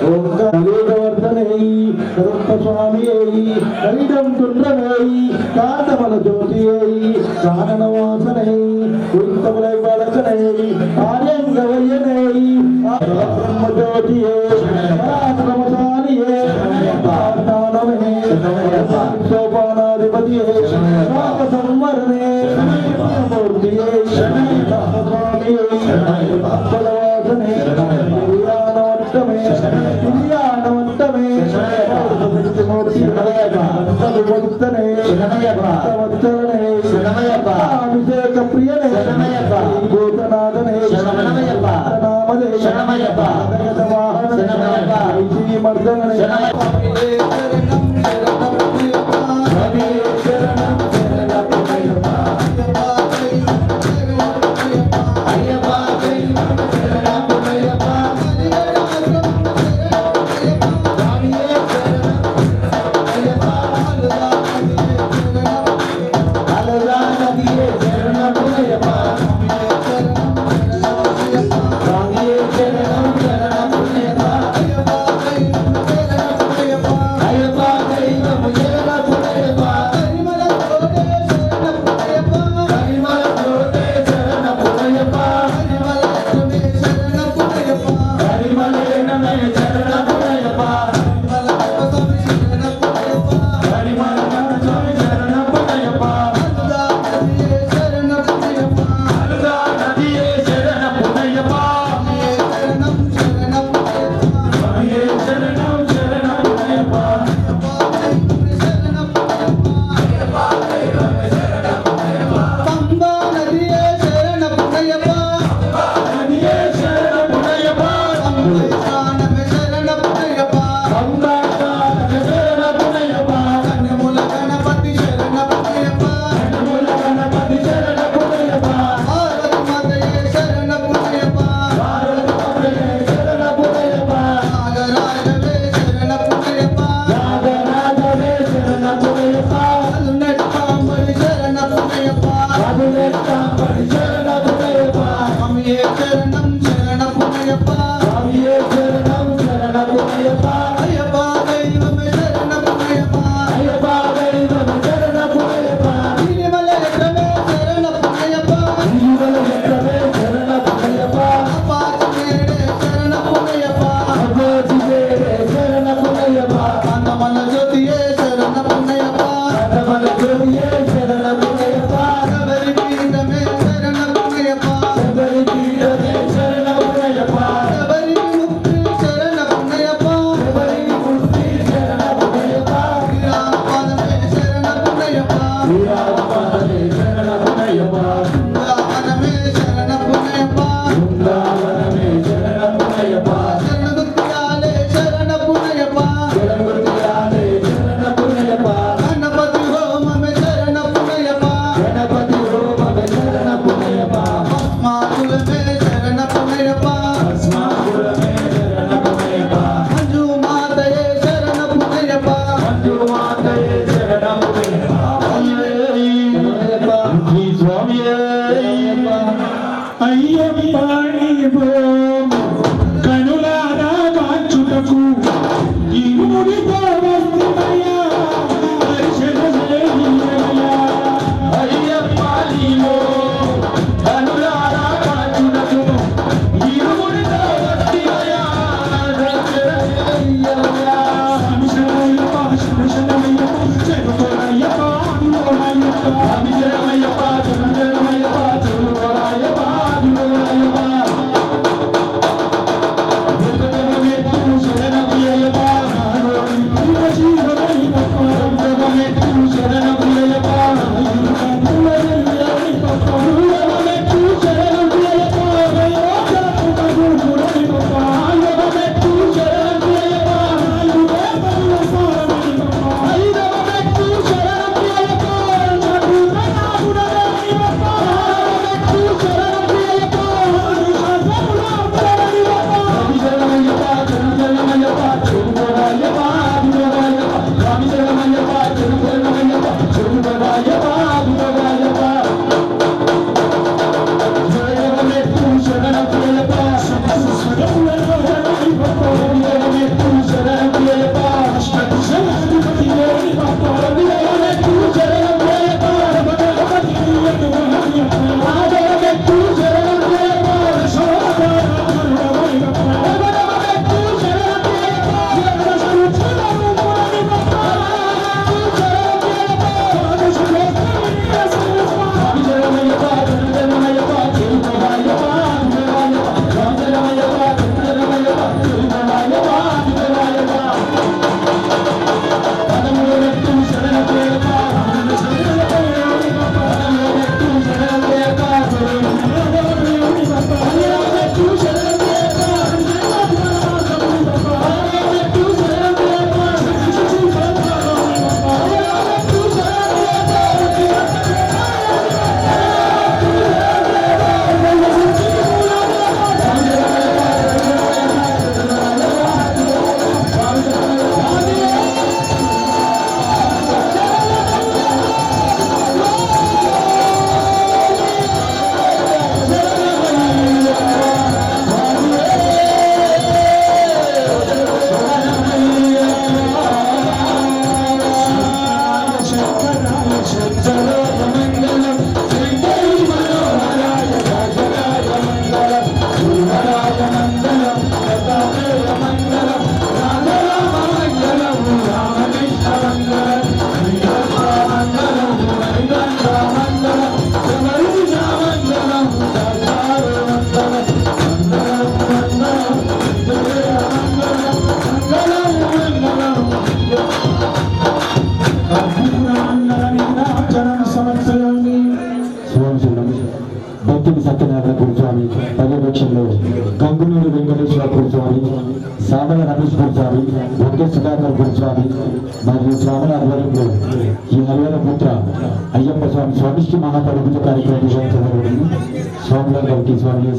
ओम कलियुगवर्धने करुणस्वामी कलिदम तुंडने कांतमल ज्योति काननवासने उत्तमलय बालकने आर्यंगवयने ब्रह्म ज्योति पराक्रमशाली पार्थानमे सोपानाधिपति राम संवरणे मूर्ति स्वामी बलवासने दिव्यानवत्तमे दिव्यानवत्तमे मूर्ति सर्वभक्तने संवत्सरणे अभिषेक प्रियने भूतनाथने नामदे वाहने मर्दने భక్తుడి సత్యనారాయణ గురుస్వామి పర్యవేక్షణలో గంగునూరు వెంకటేశ్వర గురుస్వామి, సామల రమేష్ గురుస్వామి, బొగ్గే సుధాకర్ గురుస్వామి మరియు స్వాముల ఆధ్వర్యంలో ఈ హరిహర పుత్ర అయ్యప్ప స్వామి స్వామిష్టి మహాపరిమిత కార్యక్రమం నిర్వహించబడింది. స్వాముల గారికి స్వామి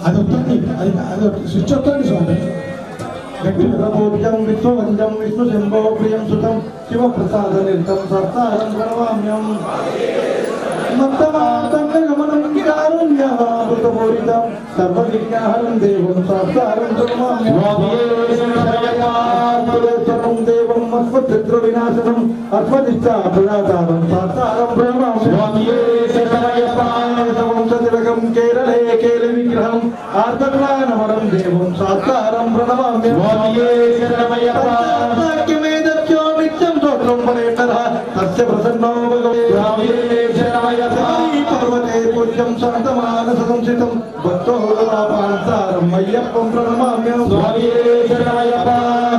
అది వస్తుంది, అది స్విచ్ వస్తుంది స్వామి. పూజ్యం విశ్వవంజం విష్ణు శంభో ప్రియం సుతం శివప్రసాద నిర్తం సత్తారం ప్రణమామ్యం మత్తమాతంగమనం కారుణ్యమృతపూరితం సర్వవిజ్ఞానం దేవం సత్తారం ప్రణమామ్యం దేవం అస్మద్శత్రు వినాశనం అస్మదిష్టా ప్రదాతారం సత్తారం ప్రణమామ్యం తిలకం కేరళే కేల విగ్రహం ఆర్తగ్లానమరం దేవం సత్తారం ప్రణమామ్యం నిత్యం స్తోత్రం పరేతర తస్య ప్రసన్నో పర్వతే పూజ్యం శాంతమానస సంసితం భక్తోదాపాంసారం అయ్యప్పం ప్రణమామ్యం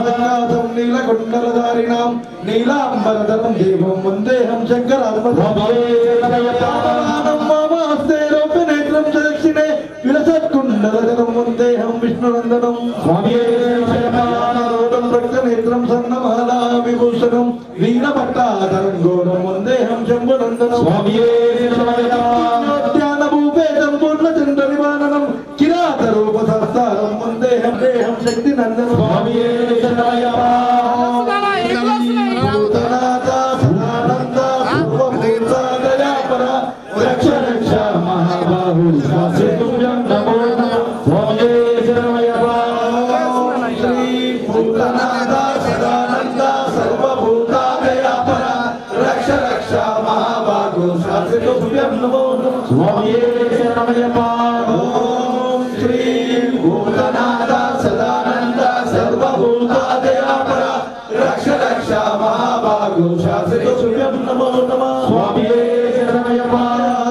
సంగాతం నీలకుండలధారిణాం నీలాంబరధరం దేవం వందేహం శంకరాత్మజం మామాస్తే రూపనేత్రం దక్షిణే విలసత్కుండలధరం వందేహం విష్ణునందనం రక్తనేత్రం సన్నమాలా విభూషణం వీరపట్టాధరం ఘోరం వందేహం శంభునందనం భూపేతం పూర్ణచంద్ర నివారణం కిరాత రూప సంస్థానం వందేహం దేహం శక్తి నందనం రక్ష రక్ష మహాబాహు నమో ఓం శ్రీ భూతనాథ సదానంద సర్వభూతాదయాపర రక్ష రక్ష మహాభాగో శాస్త్రం నమో నమః స్వామియే శరణమయ్యప్ప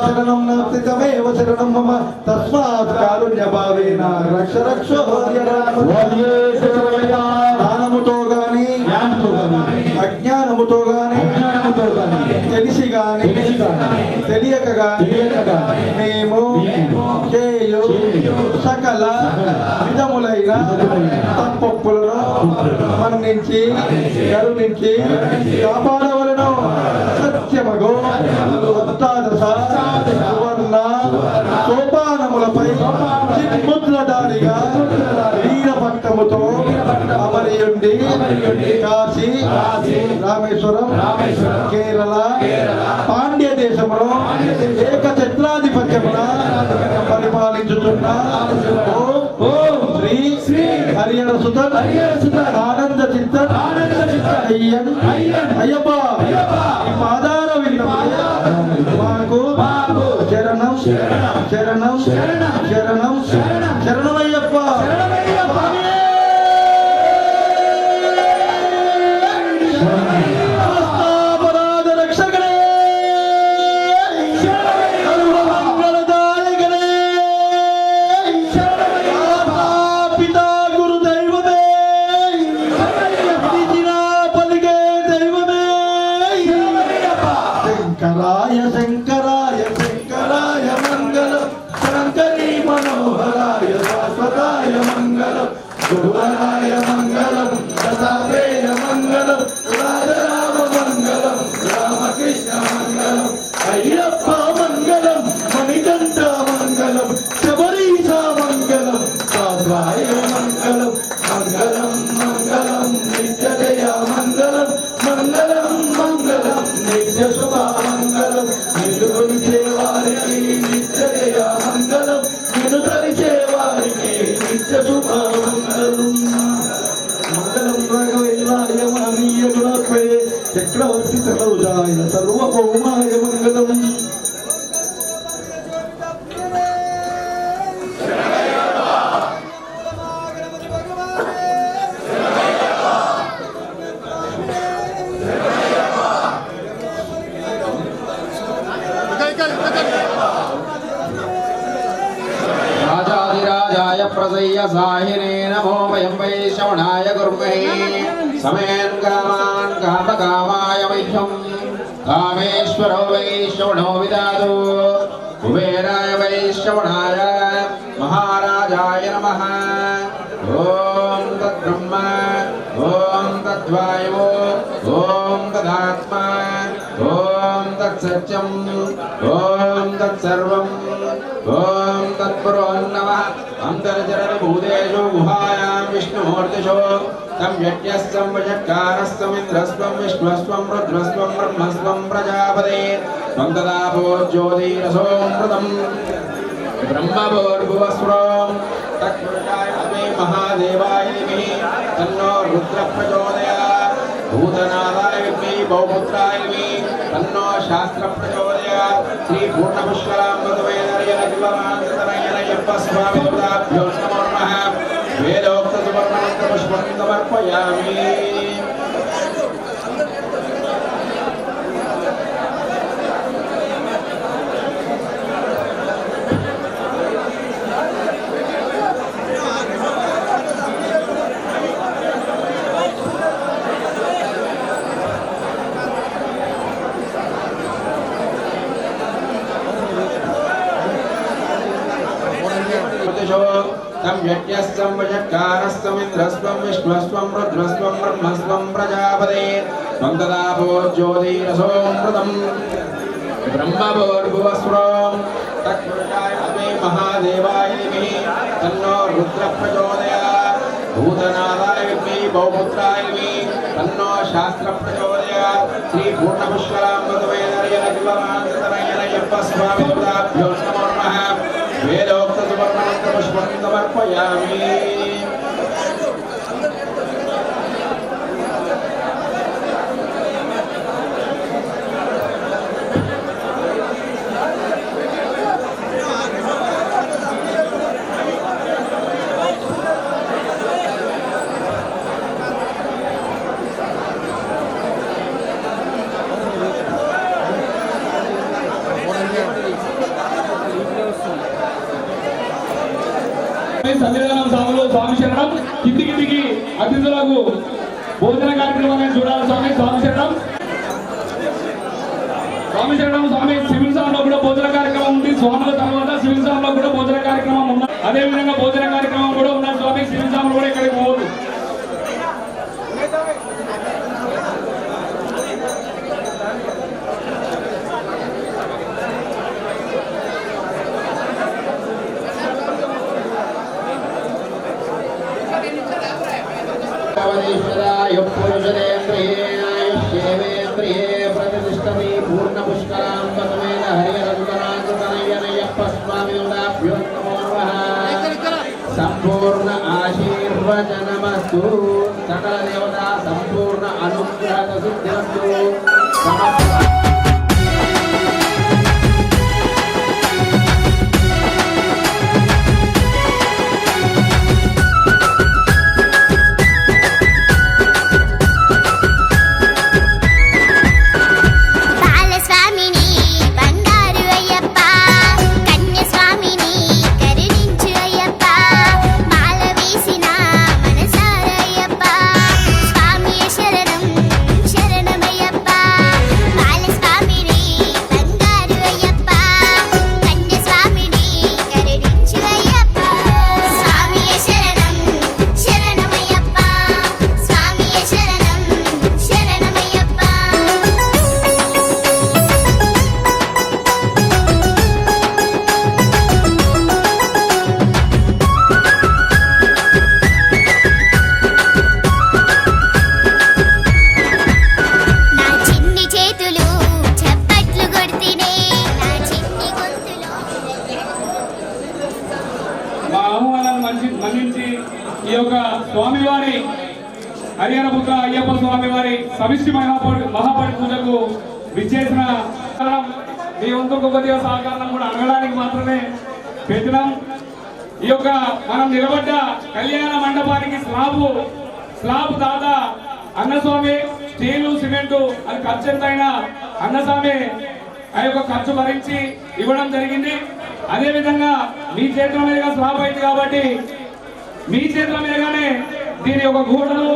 శరణం నాస్తి తమేవ శరణం మమ తస్మాత్ కారుణ్య భావేన రక్ష రక్షో స్వామియే శరణమయ్యప్ప జ్ఞానముతో గాని అజ్ఞానముతో గాని తెలిసి గాని తెలియక గాని మేము చేయు సకల విధములైన తప్పొప్పులను మన్నించి కరుణించి కాపాడవలను. సత్యమగో అష్టాదశ సువర్ణ సోపానములపై ముద్రధారిగా వీరపట్టముతో అమరియుండి కాశీ రామేశ్వరం కేరళ పాండ్య దేశములో ఏకఛత్రాధిపత్యమున పరిపాలించుతున్న ఓం శ్రీ హరిహర సుతన్ ఆనంద చిత్తన్ అయ్యప్ప ఈ పాదార విన్నప్పుడు మాకు శరణం శరణం శరణం శరణమయ్యప్ప. అపరాధ రక్షకనే మంగళదాయకనే పితా గురు దైవమే పిలిచినా పలికే దైవమే శంకరాయ శంకరాయ శంకరాయ మంగళం శంకరీ మనోహరాయ శాశ్వతాయ మంగళం గురువరాయ మంగళం దశావేయ మంగళం రాజరామ మంగళం రామకృష్ణ మంగళం అయ్యప్ప మంగళం మణికంఠ మంగళం శబరీశ మంగళం సాధ్వాయ మంగళం మంగళం మంగళం నిత్యజయ మంగళం మంగళం మంగళం నిత్య శుభ మంగళం నిన్ను కొలిచే వారికి నిత్యజయ మంగళం నిన్ను తలిచే వారికి నిత్య శుభ మంగళం మంగళం రాఘవేంద్రాయ మహనీయ గుణాత్మయే చక్రవర్తి సరోజాయ సర్వభౌమాయ మంగళం राजाधिराजाय प्रसय्य साहिने नमो वयं वै श्रवणाय कुर्महे समेन् कामान् कामकामाय मह्यं कामेश्वरो वै श्रवणो विदातु कुबेराय वै श्रवणाय महाराजाय नमः ॐ तद्ब्रह्म ॐ तद्वायुः ॐ तदात्मा ॐ तत्सत्यम् ॐ तत्सर्वम् ॐ तत्पुरोन्नमः अन्तर्जरति भूतेषु गुहायां विष्णुमूर्तिषु तं यज्ञस्तं वचकारस्तमिन्द्रस्त्वं विष्णुस्त्वं रुद्रस्त्वं ब्रह्मस्त्वं प्रजापते त्वं तदा भोज्योतिरसोऽमृतम् ब्रह्मभूर्भुवस्वरों तत्पुरुषाय तस्मै महादेवाय धीमहि तन्नो रुद्रः प्रचोदयात् भूतनाथाय विद्महे भवपुत्राय धीमहि तन्नो शास्त्रः प्रचोदयात् श्रीपूर्णपुष्करामृतमेतर्यनखिलमान्ततनयनयप्पस्वामिभ्यो नमो नमः वेदोक्तसुवर्णमन्त्रपुष्पं समर्पयामि तं यज्ञस्तं वचकारस्तमिन्द्रस्त्वं विष्णुस्त्वं रुद्रस्त्वं ब्रह्मस्त्वं प्रजापते त्वं तदा भोज्योतिरसोऽमृतम् ब्रह्मभूर्भुवस्वरों तत्पुरुषाय तस्मै महादेवाय धीमहि तन्नो रुद्रः प्रचोदयात् भूतनाथाय विद्महे भवपुत्राय धीमहि तन्नो शास्त्रः प्रचोदयात् श्रीपूर्णपुष्करामृतमेतर्यनखिलमान्ततनयनयप्पस्वामिभ्यो नमो नमः वेदोक्तसुवर्णमन्त्रपुष्पं समर्पयामि సన్నిధానం సభలో స్వామి శరణం కిందికి దిగి అతిథులకు భోజన కార్యక్రమాన్ని చూడాలి స్వామి. స్వామి శరణం స్వామి శరణం స్వామి. సివిల్ సభలో కూడా భోజన కార్యక్రమం ఉంది. స్వాముల తర్వాత సివిల్ సభలో కూడా భోజన కార్యక్రమం ఉన్నది. అదే విధంగా భోజన కార్యక్రమం కూడా ఉన్నది స్వామి. సివిల్ సభలో కూడా ఇక్కడికి పోవద్దు. पुरुषदेन्द्रिये प्रतिष्ठति पूर्णपुष्करां तस्मेन हरिहरन्दनान्ततनयनयप्पस्वामिभ्यो नमो नमः सम्पूर्ण आशीर्वचनमस्तु सकल देवता सम्पूर्ण अनुग्रह सिद्धिरस्तु సమిష్టి మహాపడి పూజకు విచ్చేసిన మీ వంతు కొద్దిగా సహకారం కూడా అడగడానికి మాత్రమే పెట్టినాం. ఈ యొక్క మనం నిలబడ్డ కళ్యాణ మండపానికి స్లాబ్ దాదా అన్నస్వామి స్టీలు సిమెంటు అది ఖర్చు ఎంత అయినా అన్నస్వామి ఆ యొక్క ఖర్చు భరించి ఇవ్వడం జరిగింది. అదే విధంగా మీ చేతుల మీదుగా స్లాబ్ అయింది కాబట్టి మీ చేతుల మీదుగానే దీని యొక్క గూడలు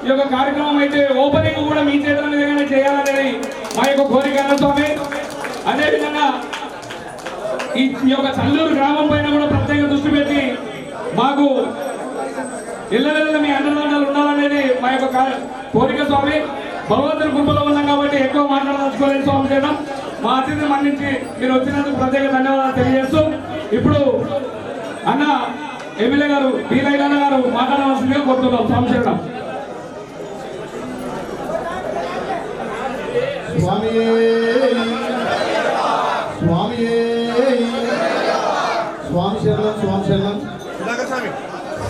ఈ యొక్క కార్యక్రమం అయితే ఓపెనింగ్ కూడా మీ చేతుల మీదుగానే చేయాలనేది మా యొక్క కోరిక అన్నస్వామి. అదేవిధంగా ఈ యొక్క చల్లూరు గ్రామం పైన కూడా ప్రత్యేక దృష్టి పెట్టి మాకు ఇళ్ళ మీ అండదండలు ఉండాలనేది మా యొక్క కోరిక స్వామి. భగవంతుని కృపలో ఉన్నాం కాబట్టి ఎక్కువ మాట్లాడదలుచుకోలేదు స్వామి చేయడం. మా అతిథిని మన్నించి మీరు వచ్చినందుకు ప్రత్యేక ధన్యవాదాలు తెలియజేస్తూ ఇప్పుడు అన్న ఎమ్మెల్యే గారు బీలైలన్న గారు మాట్లాడవలసిందిగా కోరుతున్నాం స్వామి చేయడం. స్వామి శరణం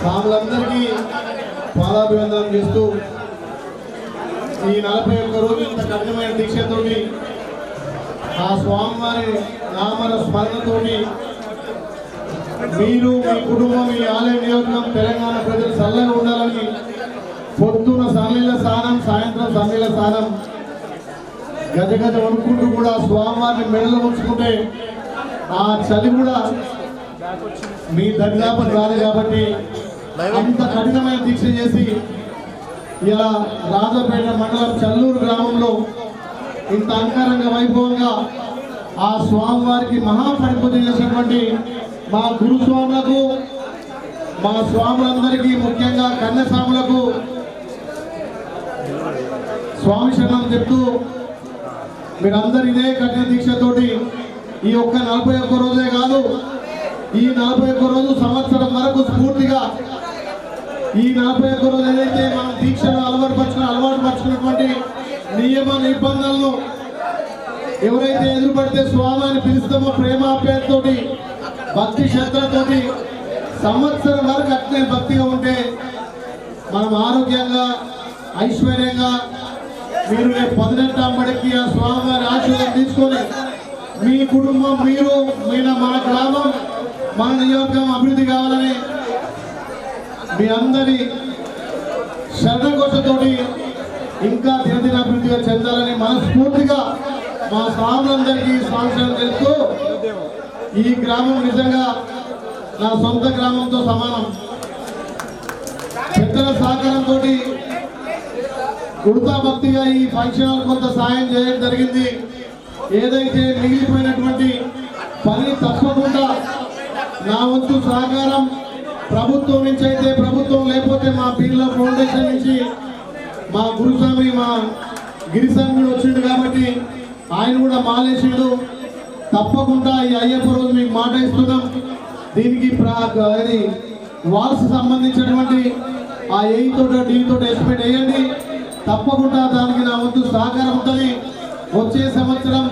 స్వాములందరికీ పాదాభివందనం చేస్తూ ఈ 41 రోజులు ఇంత కఠినమైన దీక్షతోటి ఆ స్వామివారి నామర స్మరణతోటి మీరు మీ కుటుంబం ఈ ఆలయ నియోజకవర్గం తెలంగాణ ప్రజలు చల్లగా ఉండాలని పొద్దున సన్నీళ్ళ స్నానం సాయంత్రం సన్నీళ్ళ స్నానం గజ వణుకుంటూ కూడా స్వామివారిని మెడలో ఉంచుకుంటే ఆ చలి కూడా మీ దరిదాపం రాదు కాబట్టి అంత కఠినమైన దీక్ష చేసి ఇలా రాజపేట మండలం చల్లూరు గ్రామంలో ఇంత అంగరంగ వైభవంగా ఆ స్వామివారికి మహాపరిపూజ చేసినటువంటి మా గురుస్వాములకు మా స్వాములందరికీ ముఖ్యంగా కన్యస్వాములకు స్వామి శరణం చెప్తూ మీరందరూ ఇదే కఠిన దీక్షతోటి ఈ ఒక్క 41 రోజే కాదు ఈ 41 రోజు సంవత్సరం వరకు స్ఫూర్తిగా ఈ 41 రోజు ఏదైతే మనం దీక్షను అలవాటు పరుచుకున్నటువంటి నియమ నిబంధనలను ఎవరైతే ఎదురుపడితే స్వామి అని పిలుస్తామో ప్రేమాప్యాయతోటి భక్తి శ్రద్ధలతోటి సంవత్సరం వరకు అట్లే భక్తిగా ఉంటే మనం ఆరోగ్యంగా ఐశ్వర్యంగా మీరు రేపు 18 అంబడికి ఆ స్వామివారి ఆశీర్వాదం తీసుకొని మీ కుటుంబం మీరు మన గ్రామం మన నియోజకవర్గం అభివృద్ధి కావాలని మీ అందరి శరణకోశతోటి ఇంకా దినదిన అభివృద్ధిగా చెందాలని మనస్ఫూర్తిగా మా స్వాములందరికీ స్వాగతం చేస్తూ ఈ గ్రామం నిజంగా నా సొంత గ్రామంతో సమానం. పెద్దల సహకారంతో ఉడతా భక్తిగా ఈ ఫంక్షన్ కొంత సాయం చేయడం జరిగింది. ఏదైతే మిగిలిపోయినటువంటి పని తప్పకుండా నా వంతు సహకారం ప్రభుత్వం నుంచి అయితే ప్రభుత్వం లేకపోతే మా బిర్లా ఫౌండేషన్ నుంచి మా గురుస్వామి మా గిరిస్వామి కూడా వచ్చిండు కాబట్టి ఆయన కూడా మాలేసిండు. తప్పకుండా ఈ అయ్యప్ప రోజు మీకు మాట ఇస్తున్నాం. దీనికి వాల్స్ సంబంధించినటువంటి ఆ ఎయితోటో డీతోటో ఎస్టిమేట్ వేయండి. తప్పకుండా దానికి నా వంతు సహకారం ఉంటుంది. వచ్చే సంవత్సరం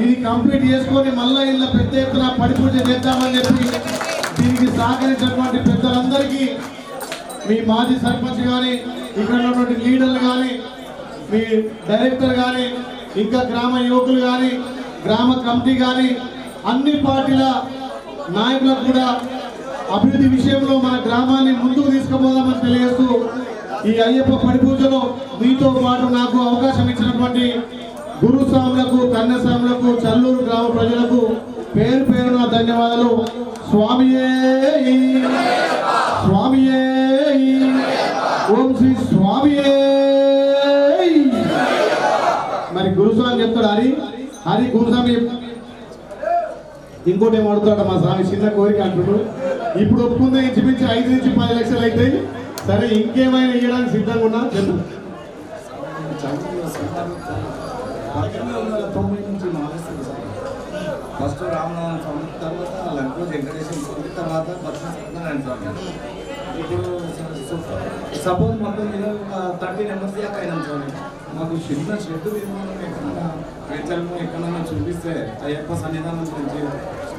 ఇది కంప్లీట్ చేసుకొని మళ్ళీ ఇళ్ళ పెద్ద ఎత్తున పడిపూజ చేద్దామని చెప్పి దీనికి సహకరించినటువంటి పెద్దలందరికీ మీ మాజీ సర్పంచ్ కానీ ఇక్కడ ఉన్నటువంటి లీడర్లు కానీ మీ డైరెక్టర్ కానీ ఇంకా గ్రామ యువకులు కానీ గ్రామ కమిటీ కానీ అన్ని పార్టీల నాయకులకు కూడా అభివృద్ధి విషయంలో మన గ్రామాన్ని ముందుకు తీసుకుపోదామని తెలియజేస్తూ ఈ అయ్యప్ప పడి పూజలో మీతో పాటు నాకు అవకాశం ఇచ్చినటువంటి గురుస్వాములకు కన్యస్వాములకు చల్లూరు గ్రామ ప్రజలకు పేరు పేరున ధన్యవాదాలు. స్వామియే స్వామియే ఓం శ్రీ స్వామియే. మరి గురుస్వామి చెప్తాడు హరి గురుస్వామి ఇంకోటి ఏం అడుగుతాడు మా స్వామి చిన్న కోరిక అంటున్నాడు. ఇప్పుడు ఒప్పుకుందే ఇంచుమించి 5 నుంచి 10 లక్షలు అవుతాయి. సరే ఇంకేమైనా ఇవ్వడానికి సిద్ధంగా ఉన్నా చెప్పు. 90 నుంచి మానేస్తుంది సార్. ఫస్ట్ రామనాథన్ స్వామి, తర్వాత లంకో వెంకటేశ్వర స్వామి, తర్వాత దర్శన సత్యనారాయణ స్వామి. ఇప్పుడు సపోజ్ మొత్తం మీద 30 మెంబర్స్ దాకా అయినాం స్వామి. మాకు చిన్న షెడ్ నిర్మాణం ఎక్కడన్నా వెచ్చలము ఎక్కడన్నా చూపిస్తే అయ్యప్ప సన్నిధానం నుంచి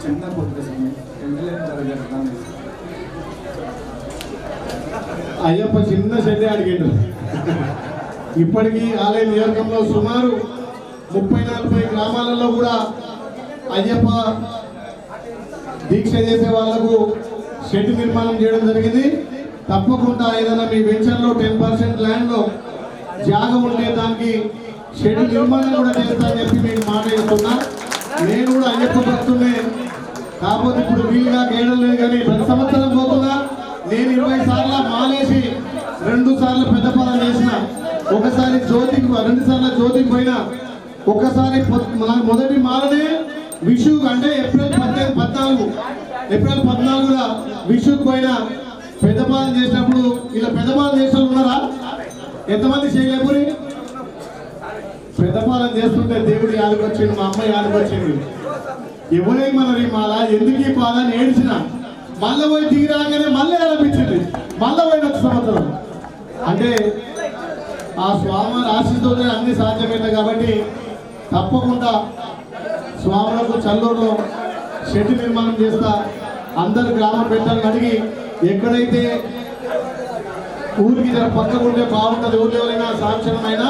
చిన్న కొద్ది స్వామి ఎమ్మెల్యే జరగదు. అయ్యప్ప చిన్న షెడ్డే అడిగిండు. ఇప్పటికీ ఆలయ నియోజకంలో సుమారు 30-40 గ్రామాలలో కూడా అయ్యప్ప దీక్ష చేసే వాళ్లకు షెడ్ నిర్మాణం చేయడం జరిగింది. తప్పకుండా ఏదైనా మీ వెంచర్లో 10% ల్యాండ్లో జాగా ఉండే దానికి షెడ్ నిర్మాణం కూడా చేస్తానని చెప్పి మీకు మాట ఇస్తున్నా. నేను కూడా అయ్యప్ప భక్తున్నే, కాకపోతే ఇప్పుడు వీలుగా గేయడం లేదు, కానీ ప్రతి సంవత్సరం పోతున్నా. నేను 20 సార్లు మాలేసి 2 సార్లు పెద్ద పదం చేసిన, ఒకసారి జ్యోతికి 2 సార్లు జ్యోతికి పోయినా, ఒకసారి మొదటి మాలనే విషు అంటే ఏప్రిల్ 14 విషుకు పోయినా పెద్దపాలన చేసినప్పుడు. ఇలా పెద్దపాలన చేసిన ఉన్నారా? ఎంతమంది చేయలేపురి పెద్దపాలన చేస్తుంటే దేవుడు యాదకొచ్చింది, మా అమ్మ యాదకొచ్చింది. ఎవరేమన్నది మాల ఎందుకు ఈ పాల అని ఏడ్చిన, మళ్ళీ పోయి దిగిరాగానే మళ్ళీ ఆరంభించింది. మళ్ళీ పోయిన సంవత్సరం అంటే ఆ స్వామి ఆశీస్సుతోనే అన్ని సాధ్యమైంది. కాబట్టి తప్పకుండా స్వాములకు చల్లూరులో షెడ్ నిర్మాణం చేస్తా. అందరు గ్రామ పెద్దలను అడిగి ఎక్కడైతే ఊరికి పక్కకు ఉంటే బాగుంటుంది, ఊర్లో ఎవరైనా సాంక్షన్ అయినా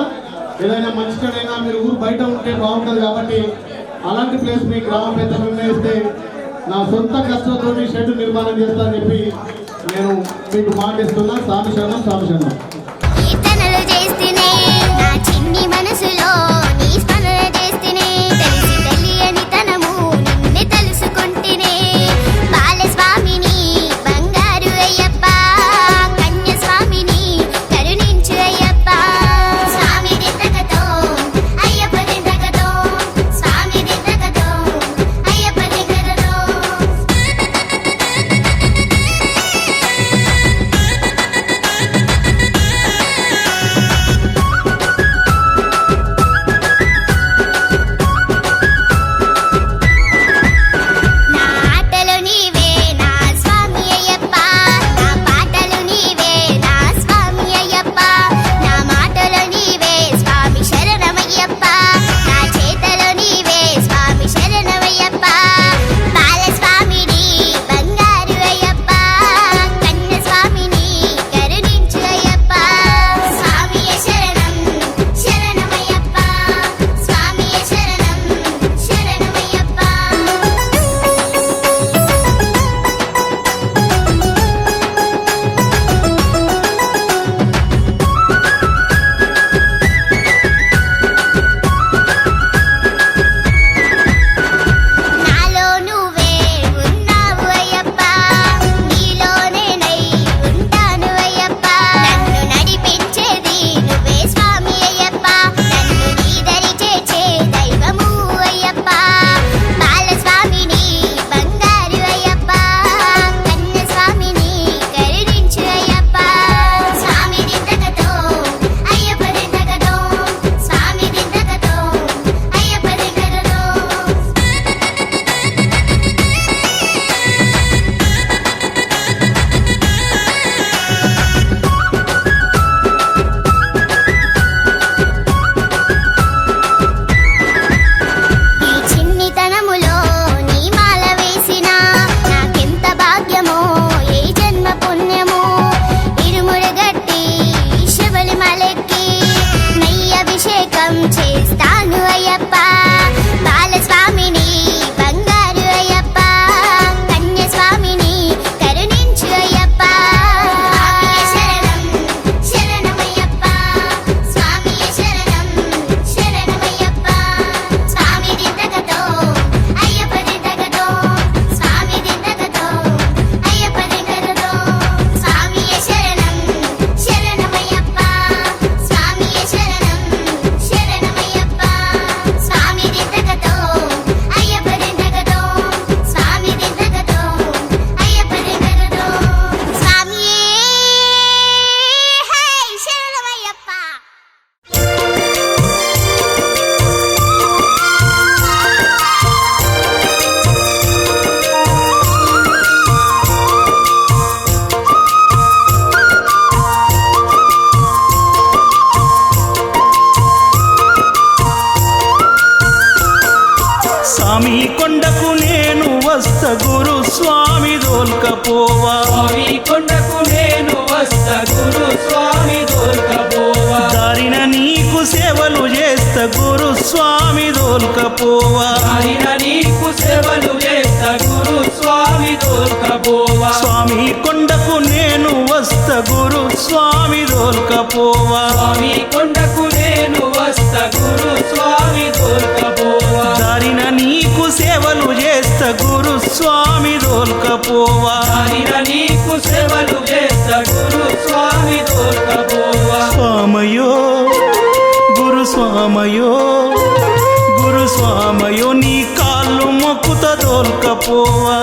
ఏదైనా మంచికైనా మీరు ఊరు బయట ఉంటే బాగుంటుంది. కాబట్టి అలాంటి ప్లేస్ మీ గ్రామ పెద్దలు నిర్ణయిస్తే నా సొంత కష్టంతో షెడ్ నిర్మాణం చేస్తా అని చెప్పి నేను మీకు మాట ఇస్తున్నా. స్వామి శరణం, స్వామి శరణం. కీర్తనలు చేస్తేనే నా చిన్ని మనసులో నీ స్మరణ చేస్తేనే తెలిసి తెలియని తనము నిన్నే తెలుసుకుంటేనే బాలస్వామిని బంగారు అయ్యప్ప కన్య స్వామిని కరుణించు అయ్యప్ప స్వామి దిద్దకతో అయ్యప్ప దిద్దకతో స్వామి దిద్దకతో అయ్యప్ప దిద్దకతో నా ఆటలు నీవే నా స్వామి అయ్యప్ప నా పాటలు నీవే నా స్వామి అయ్యప్ప నా మాటలు నీవే స్వామి శరణమయ్యప్ప నా చేతలు నీవే స్వామి శరణమయ్యప్ప బాలస్వామిని బంగారు అయ్యప్ప కన్య స్వామిని కరుణించు అయ్యప్ప స్వామి శరణం శరణమయ్యప్ప స్వామి శరణం శరణమయ్యప్ప నాలో నువ్వే ఉన్నావు అయ్యప్ప నీలోనే నై ఉంటాను అయ్యప్ప నన్ను నడిపించేది నువ్వే స్వామి అయ్యప్ప నన్ను నీ దరి చేర్చే దైవము అయ్యప్ప బాలస్వామిని బంగారు అయ్యప్ప కన్య స్వామిని కరుణించు అయ్యప్ప స్వామి దిద్దకతో అయ్యప్ప దిద్దకతో స్వామి దిద్దకతో అయ్యప్ప దిద్దకతో ఈ చిన్నితనములో నీ మాల వేసినా నాకెంత భాగ్యమో ఏ జన్మ పుణ్యమో ఇరుముడు గట్టి శబరిమలెక్కి నెయ్యి అభిషేకం చేస్తాను అయ్యప్ప బాలస్వామిని బంగారు అయ్యప్ప కన్య స్వామిని కరుణించు అయ్యప్ప శరణం శరణమయ్యప్ప స్వామి శరణం శరణమయ్యప్ప స్వామి దిద్దకతో అయ్యప్ప దిద్దకతో స్వామి దిద్దకతో అయ్యప్ప దిద్దకతో స్వామి శరణం శరణమయ్యప్ప స్వామి శరణం శరణమయ్యప్ప స్వామి దిద్దకతో అయ్యప్ప దిద్దకతో స్వామి దిద్దకతో అయ్యప్ప దిద్దకతో స్వామి హే శరణమయ్యప్ప స్వామి కొండకు నేను వస్త గురు స్వామి దోల్కపోవా స్వామి కొండకు నేను వస్తా గురు స్వామి దొరకపోవా దారిన నీ గురుస్వామి దోల్కపోవా ఆయన నీకు సేవలు చేస్తా గురు స్వామి దోల్కపోవా స్వామి కొండకు నేను వస్తా గురుస్వామి దోల్కపోవా స్వామి కొండకు నేను వస్తా గురు స్వామి దోల్కపోవా దారిన నీకు సేవలు చేస్తా గురుస్వామి దోల్కపోవా ఆయన నీకు సేవలు చేస్తా గురు స్వామి దోల్కపోవా స్వామయో గురుస్వామయో గురుస్వామయో నీ కాళ్ళు మొక్కుత దోల్కపోవా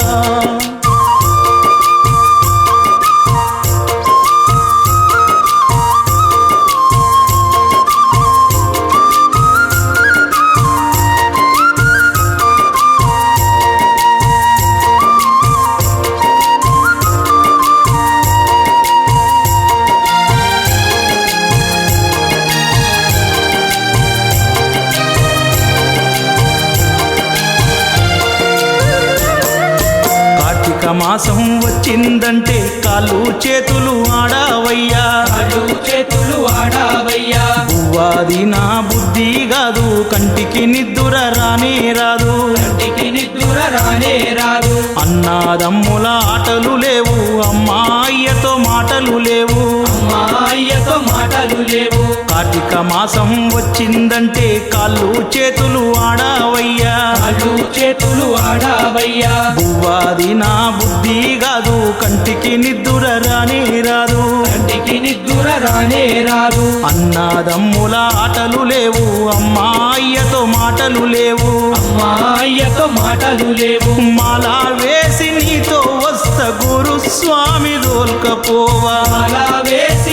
కార్తీక మాసం వచ్చిందంటే కాళ్ళు చేతులు ఆడావయ్యా కాళ్ళు చేతులు ఆడావయ్యా పువ్వాది నా బుద్ధి కాదు కంటికి నిద్దుర రానే రాదు కంటికి నిద్దుర రానే రాదు అన్నాదమ్ముల ఆటలు లేవు అమ్మాయ్యతో మాటలు లేవు అమ్మాయ్యతో మాటలు లేవు కార్తీక మాసం వచ్చిందంటే కాళ్ళు చేతులు ఆడావయ్యా కాళ్ళు చేతులు ఆడావయ్యా పువ్వాది నా బుద్ధి కాదు కంటికి నిద్దుర రానే రాదు కంటికి నిద్దుర రానే రాదు అన్నాదమ్ముల ఆటలు లేవు అమ్మాయ్యతో మాటలు లేవు అమ్మాయ్యతో మాటలు లేవు మాలా వేసి నీతో వస్త గురుస్వామి దోల్కపోవా అలా వేసి